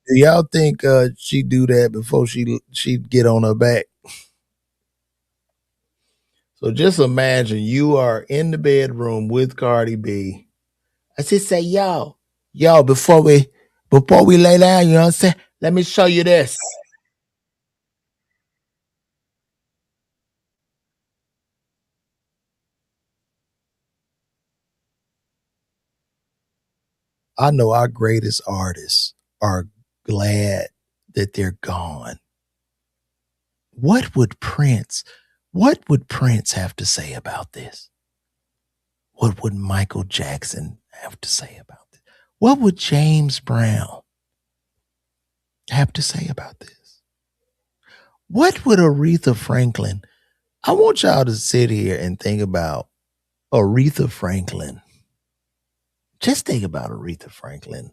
Do y'all think she'd do that before she'd get on her back? So just imagine you are in the bedroom with Cardi B. I just say, yo, before we lay down, you know what I'm saying? Let me show you this. I know our greatest artists are glad that they're gone. What would Prince, what would Prince have to say about this? What would Michael Jackson have to say about this? What would James Brown have to say about this? What would Aretha Franklin? I want y'all to sit here and think about Aretha Franklin. Just think about Aretha Franklin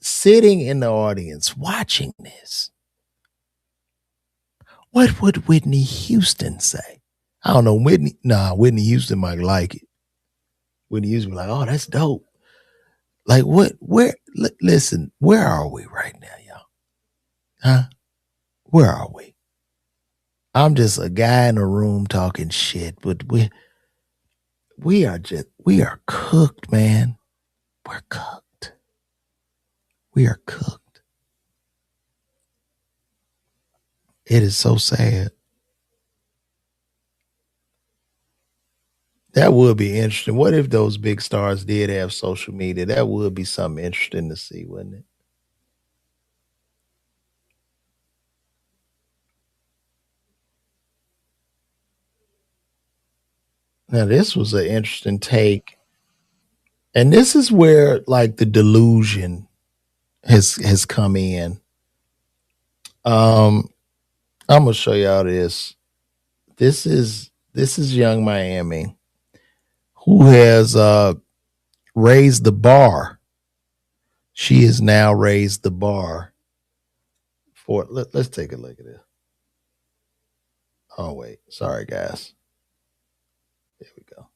sitting in the audience watching this. What would Whitney Houston say? I don't know. Whitney Houston might like it. Whitney Houston be like, oh, that's dope. Like what? Listen, where are we right now, y'all? Huh? Where are we? I'm just a guy in a room talking shit, but we are cooked, man. We're cooked. We are cooked. It is so sad. That would be interesting. What if those big stars did have social media? That would be something interesting to see, wouldn't it? Now, this was an interesting take. And this is where like the delusion has come in. Um, I'm gonna show y'all this. This is Young Miami, who has raised the bar. She has now raised the bar for. Let's take a look at this. Oh wait, sorry guys. There we go.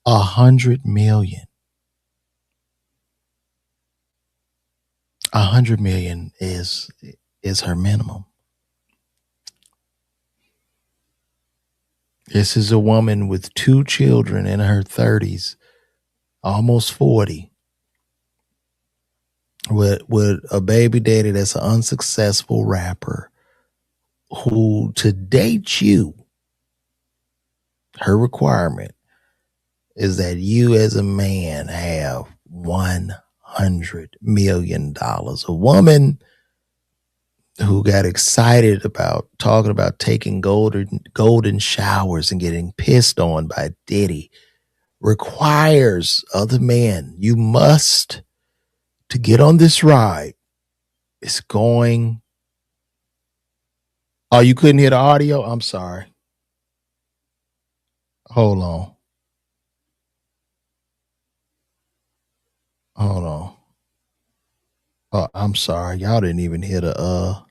$100 million. $100 million is her minimum. This is a woman with two children in her 30s, almost 40, with a baby daddy that's an unsuccessful rapper who, to date you, her requirement is that you as a man have $100 million. A woman who got excited about talking about taking golden showers and getting pissed on by Diddy requires other men. You must, to get on this ride, it's going. Oh, you couldn't hear the audio? I'm sorry. Hold on. Hold on. Oh, I'm sorry. Y'all didn't even hear the All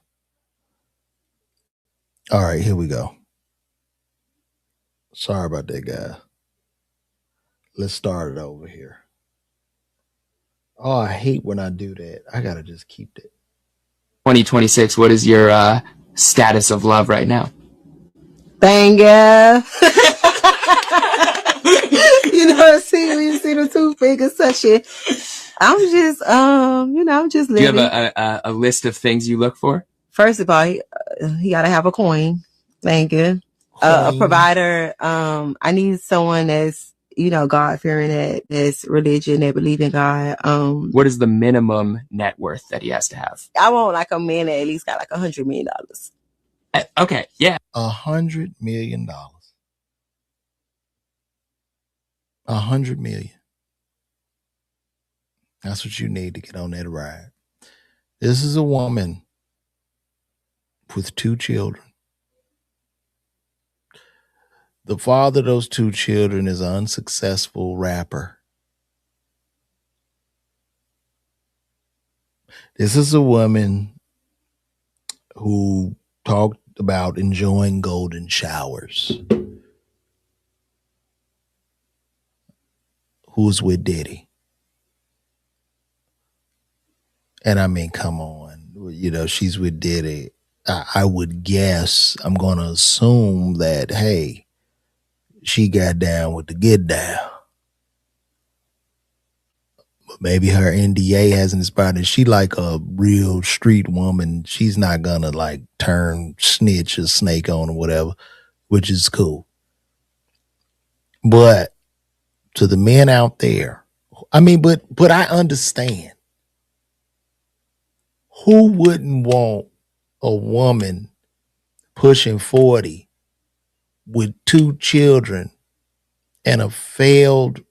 right, here we go. Sorry about that, guys. Let's start it over here. Oh, I hate when I do that. I gotta just keep that. 2026, what is your status of love right now? Banger. See when you see the two fingers touching. I'm just, I'm just living. Do you have a list of things you look for? First of all, he gotta have a coin. Thank you. A provider. I need someone that's, God fearing, that's religion, that believe in God. What is the minimum net worth that he has to have? I want like a man that at least got like $100 million. Okay, yeah. $100 million. $100 million. That's what you need to get on that ride. This is a woman with two children. The father of those two children is an unsuccessful rapper. This is a woman who talked about enjoying golden showers, who's with Diddy. And I mean, come on. She's with Diddy. I would guess, I'm going to assume that, hey, she got down with the get down. But maybe her NDA hasn't expired. She like a real street woman. She's not going to like turn snitch or snake on or whatever, which is cool. But to the men out there, I mean, but I understand. Who wouldn't want a woman pushing 40 with two children and a failed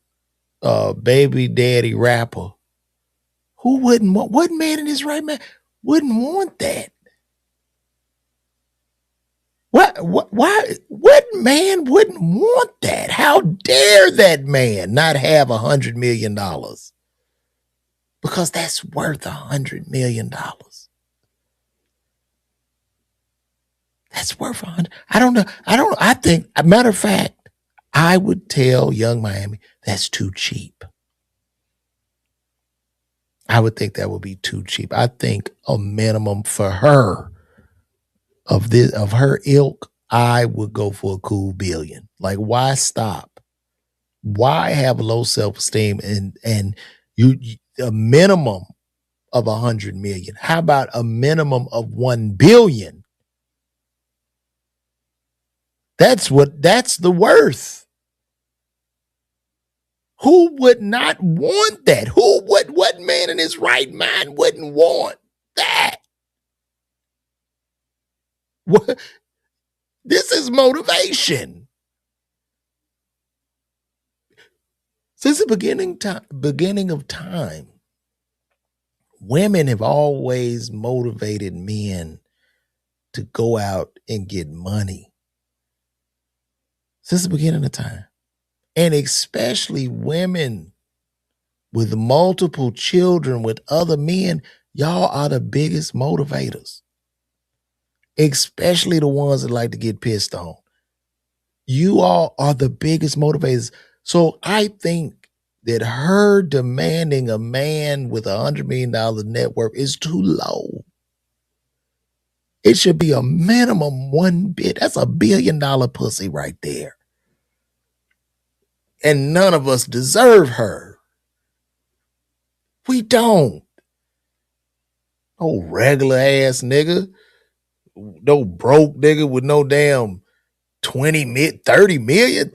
baby daddy rapper? Who wouldn't want? What man in his right mind wouldn't want that? What man wouldn't want that? How dare that man not have $100 million? Because that's worth $100 million. That's worth 100. I don't know. I think, a matter of fact, I would tell Young Miami that's too cheap. I would think that would be too cheap. I think a minimum for her of her ilk, I would go for a cool billion. Like, why stop? Why have low self-esteem and you a minimum of 100 million? How about a minimum of 1 billion? That's the worth. Who would not want that? What man in his right mind wouldn't want that? What? This is motivation. Since the beginning of time, women have always motivated men to go out and get money. Since the beginning of time. And especially women with multiple children with other men, y'all are the biggest motivators. Especially the ones that like to get pissed on. You all are the biggest motivators. So I think that her demanding a man with $100 million net worth is too low. It should be a minimum 1 bit. That's $1 billion pussy right there. And none of us deserve her. We don't. No regular ass nigga. No broke nigga with no damn 30 million.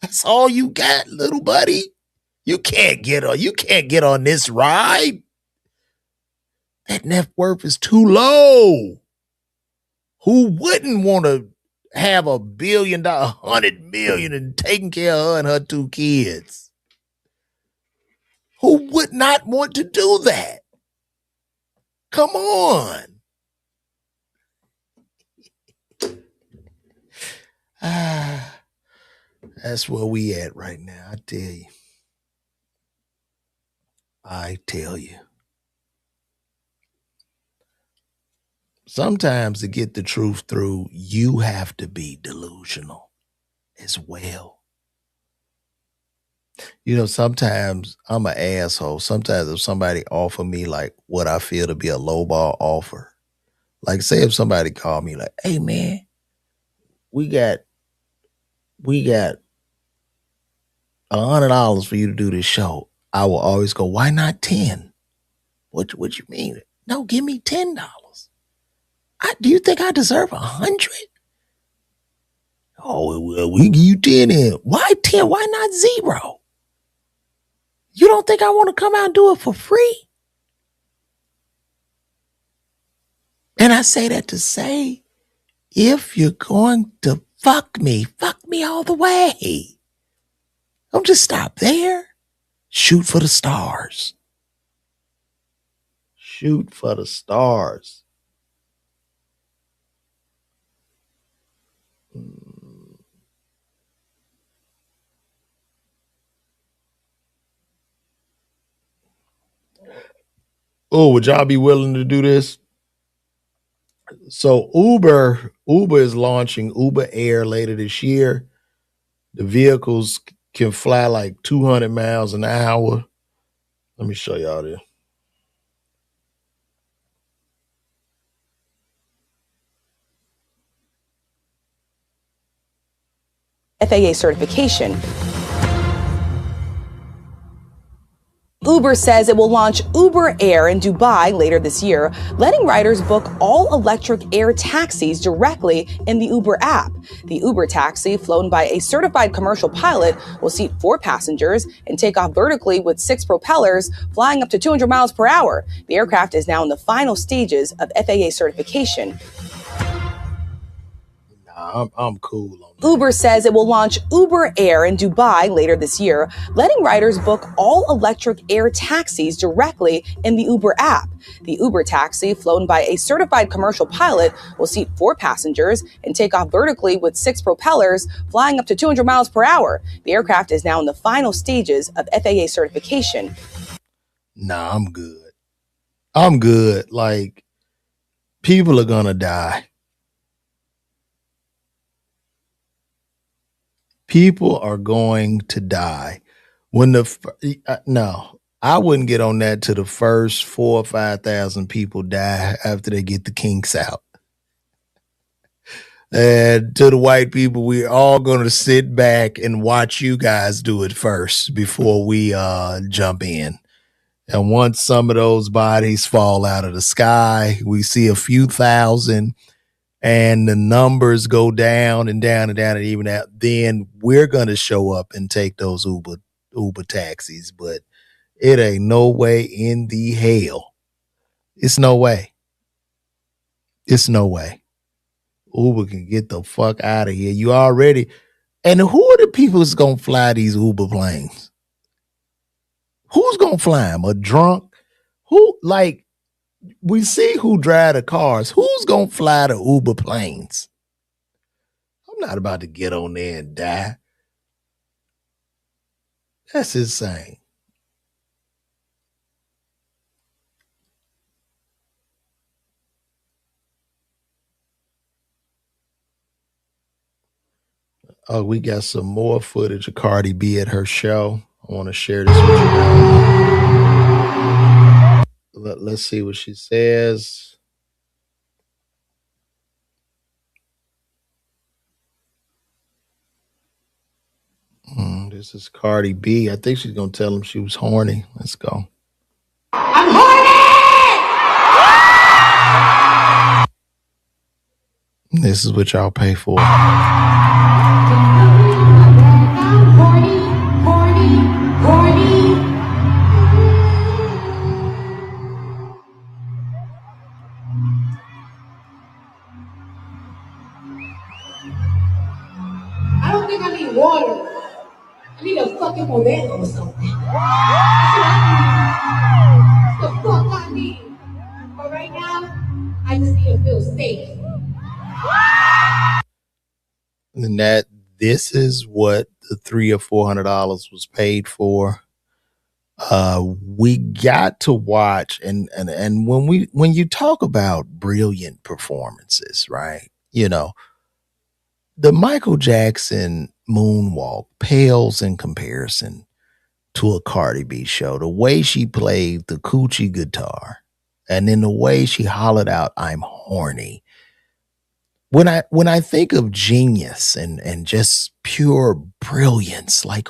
That's all you got, little buddy. You can't get on this ride. That net worth is too low. Who wouldn't want to have $1 billion, 100 million and taking care of her and her 2 kids? Who would not want to do that? Come on. That's where we at right now, I tell you. Sometimes to get the truth through, you have to be delusional as well. You know, sometimes I'm an asshole. Sometimes if somebody offer me like what I feel to be a lowball offer, like say if somebody called me like, hey man, we got $100 for you to do this show. I will always go, why not 10? What you mean? No, give me $10. Do you think I deserve 100? Oh, well, we give you 10 in. Why 10? Why not 0? You don't think I want to come out and do it for free? And I say that to say, if you're going to fuck me all the way. Don't just stop there. Shoot for the stars. Shoot for the stars. Oh, would y'all be willing to do this? So Uber is launching Uber Air later this year. The vehicles can fly like 200 miles an hour. Let me show y'all this. FAA certification. Uber says it will launch Uber Air in Dubai later this year, letting riders book all electric air taxis directly in the Uber app. The Uber taxi, flown by a certified commercial pilot, will seat 4 passengers and take off vertically with 6 propellers, flying up to 200 miles per hour. The aircraft is now in the final stages of FAA certification. I'm cool on that. Uber says it will launch Uber Air in Dubai later this year, letting riders book all electric air taxis directly in the Uber app. The Uber taxi, flown by a certified commercial pilot, will seat 4 passengers and take off vertically with 6 propellers, flying up to 200 miles per hour. The aircraft is now in the final stages of FAA certification. Nah, I'm good. I'm good. Like, people are gonna die. People are going to die. When no, I wouldn't get on that till the first 4,000 or 5,000 people die after they get the kinks out. And to the white people, we're all going to sit back and watch you guys do it first before we jump in. And once some of those bodies fall out of the sky, we see a few thousand and the numbers go down and down and down and even out, then we're going to show up and take those Uber taxis. But it ain't no way in the hell. It's no way. It's no way. Uber can get the fuck out of here. You already. And who are the people that's going to fly these Uber planes? Who's going to fly them? A drunk? Who, like, we see who drive the cars. Who's going to fly the Uber planes? I'm not about to get on there and die. That's insane. Oh, we got some more footage of Cardi B at her show. I want to share this with you guys. Let's see what she says. This is Cardi B. I think she's going to tell him she was horny. Let's go. I'm horny! This is what y'all pay for. I'm horny, horny, horny. I don't think I need water. I need a fucking Modelo or something. That's what the fuck I need. But right now, I just need to feel safe. And this is what the $300 or $400 was paid for. We got to watch and when you talk about brilliant performances, right? You know, the Michael Jackson moonwalk pales in comparison to a Cardi B show. The way she played the coochie guitar and then the way she hollered out, "I'm horny." When I think of genius and just pure brilliance, like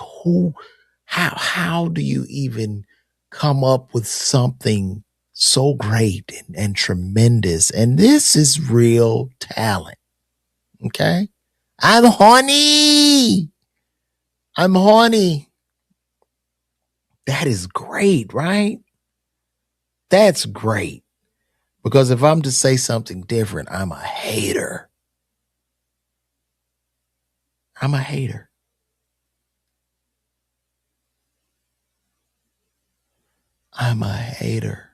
how do you even come up with something so great and tremendous? And this is real talent. Okay? I'm horny. I'm horny. That is great, right? That's great. Because if I'm to say something different, I'm a hater. I'm a hater. I'm a hater.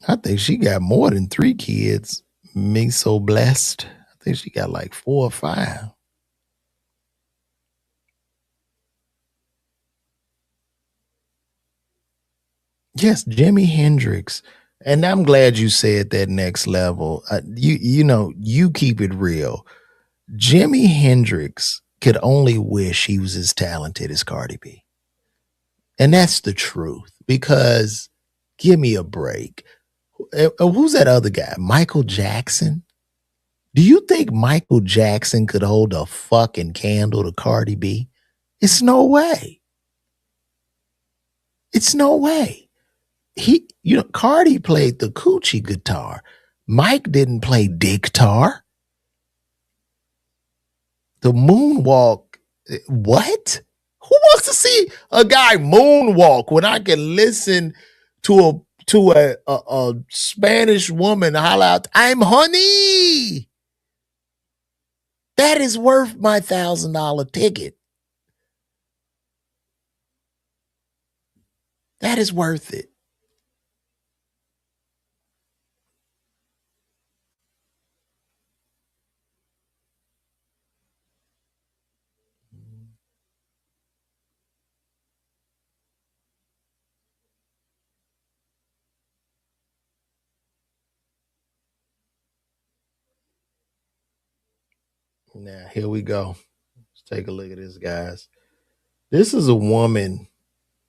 I think she got more than 3 kids. Me so blessed. I think she got like 4 or 5. Yes, Jimi Hendrix. And I'm glad you said that next level. You know, you keep it real. Jimi Hendrix could only wish he was as talented as Cardi B. And that's the truth. Because give me a break. Who's that other guy? Michael Jackson? Do you think Michael Jackson could hold a fucking candle to Cardi B? It's no way. It's no way. Cardi played the coochie guitar. Mike didn't play guitar. The moonwalk. What? Who wants to see a guy moonwalk when I can listen to to a Spanish woman holler out, "I'm honey." That is worth my $1,000 ticket. That is worth it. Now, here we go. Let's take a look at this, guys. This is a woman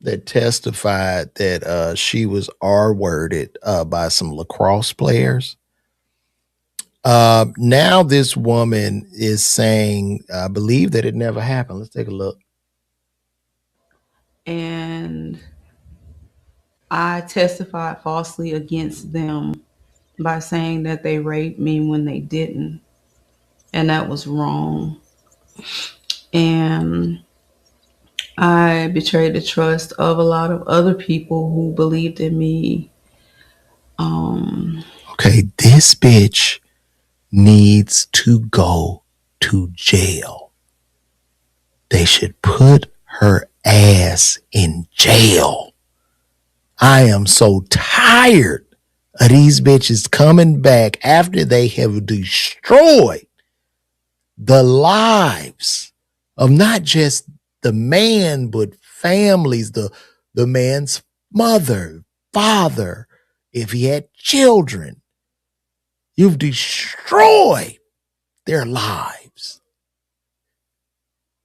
that testified that she was R-worded by some lacrosse players. Now this woman is saying, I believe that it never happened. Let's take a look. And I testified falsely against them by saying that they raped me when they didn't. And that was wrong. And I betrayed the trust of a lot of other people who believed in me. Okay, this bitch needs to go to jail. They should put her ass in jail. I am so tired of these bitches coming back after they have destroyed the lives of not just the man, but families, the man's mother, father, if he had children. You've destroyed their lives.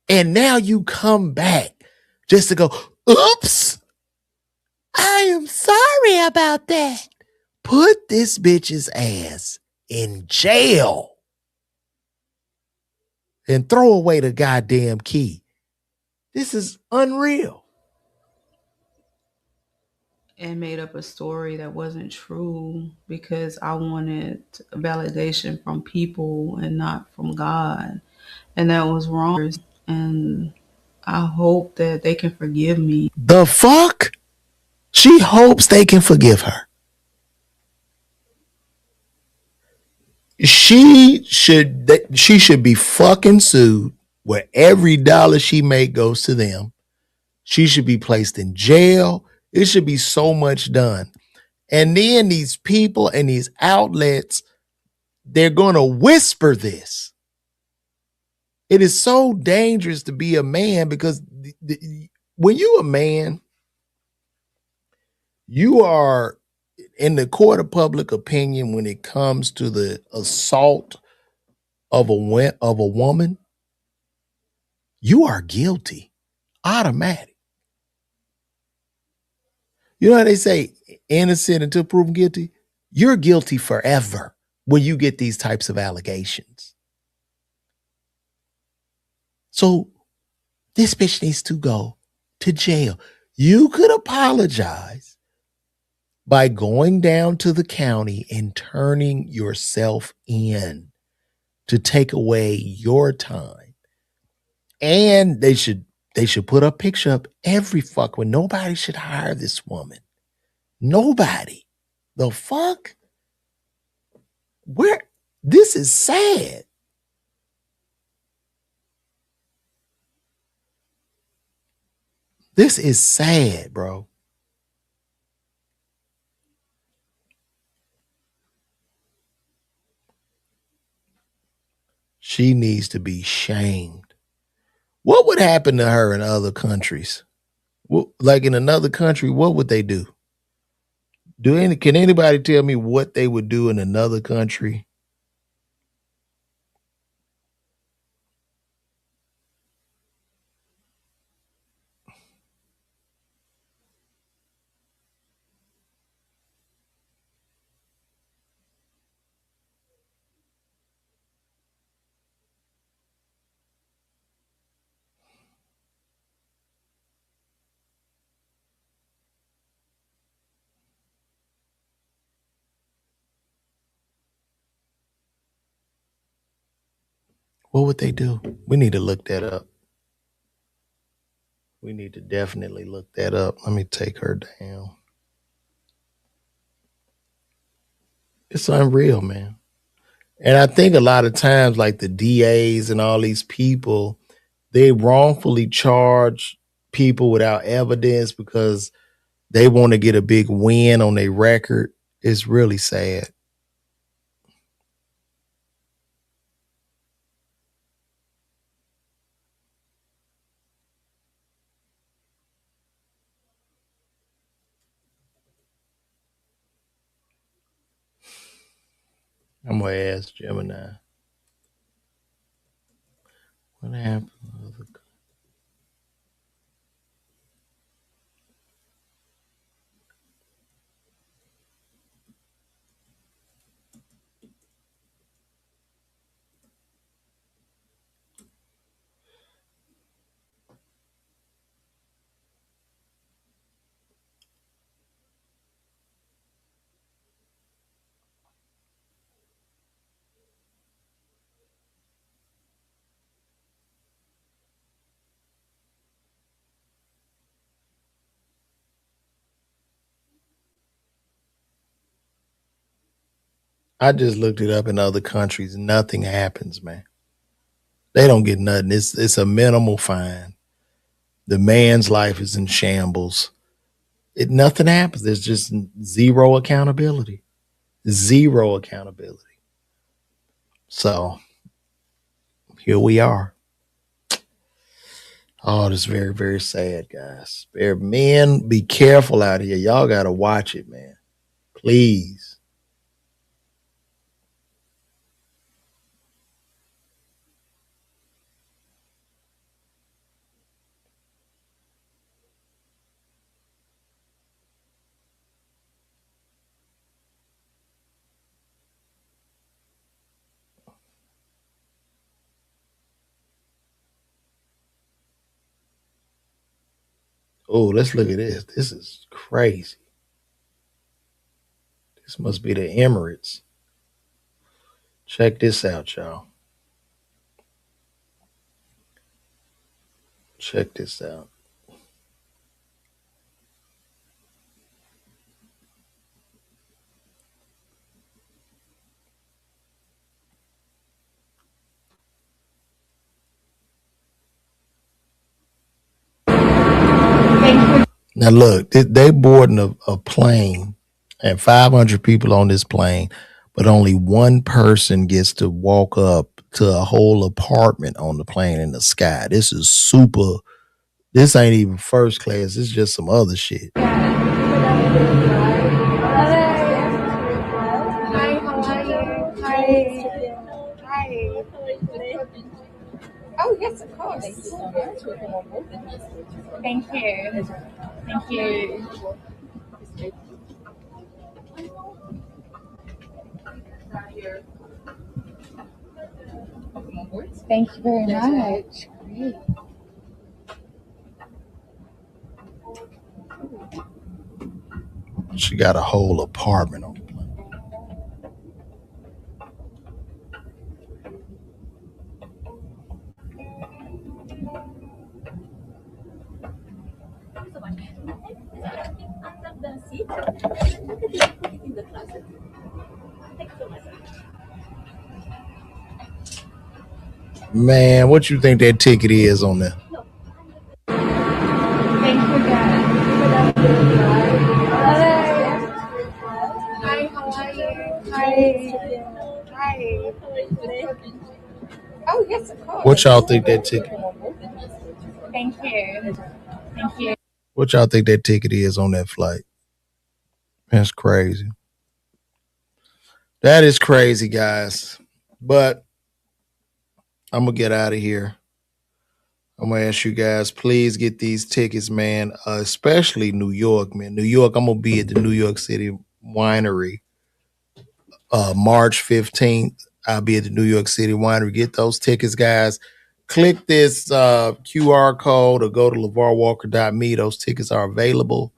And now you come back just to go, oops, I am sorry about that. Put this bitch's ass in jail and throw away the goddamn key. This is unreal. And made up a story that wasn't true because I wanted validation from people and not from God. And that was wrong. And I hope that they can forgive me. The fuck? She hopes they can forgive her. She should be fucking sued where every dollar she make goes to them. She should be placed in jail. It should be so much done. And then these people and these outlets, they're going to whisper this. It is so dangerous to be a man because when you're a man, you are in the court of public opinion when it comes to the assault of a woman. You are guilty, automatic. You know how they say innocent until proven guilty? You're guilty forever when you get these types of allegations. So this bitch needs to go to jail. You could apologize by going down to the county and turning yourself in to take away your time. And they should put a picture up every fuck when nobody should hire this woman. Nobody. The fuck? Where? This is sad. This is sad, bro. She needs to be shamed. What would happen to her in other countries? Like in another country, what would they do? Can anybody tell me what they would do in another country? What would they do? We need to look that up. We need to definitely look that up. Let me take her down. It's unreal, man. And I think a lot of times, like the DAs and all these people, they wrongfully charge people without evidence because they want to get a big win on their record. It's really sad. I'm gonna ask Gemini. What happened? I just looked it up in other countries. Nothing happens, man. They don't get nothing. It's a minimal fine. The man's life is in shambles. Nothing happens. There's just zero accountability. Zero accountability. So here we are. Oh, this is very, very sad, guys. Men, be careful out here. Y'all gotta watch it, man. Please. Oh, let's look at this. This is crazy. This must be the Emirates. Check this out, y'all. Check this out. Now look, they boarding a plane and 500 people on this plane, but only one person gets to walk up to a whole apartment on the plane in the sky. This is super. This ain't even first class. This is just some other shit. Hi, how are you? Hi. Oh, yes, of course. Thank you. Thank you. Thank you very much. Great. She got a whole apartment on the plane. Man, what you think that ticket is on there? Thank you, guys. Hi, how are you? Hi. Oh, yes, of course. What y'all think that ticket? Thank you. Thank you. What y'all think that ticket is on that flight? That's crazy. That is crazy, guys. But I'm gonna get out of here. I'm gonna ask you guys, please get these tickets, man. Especially New York, man. New York, I'm gonna be at the New York City Winery, March 15th. I'll be at the New York City Winery. Get those tickets, guys. Click this QR code or go to LeVarWalker.me. Those tickets are available.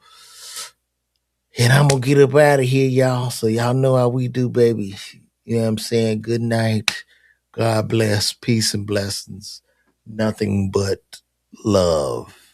And I'm gonna get up out of here, y'all. So y'all know how we do, baby. You know what I'm saying? Good night. God bless. Peace and blessings. Nothing but love.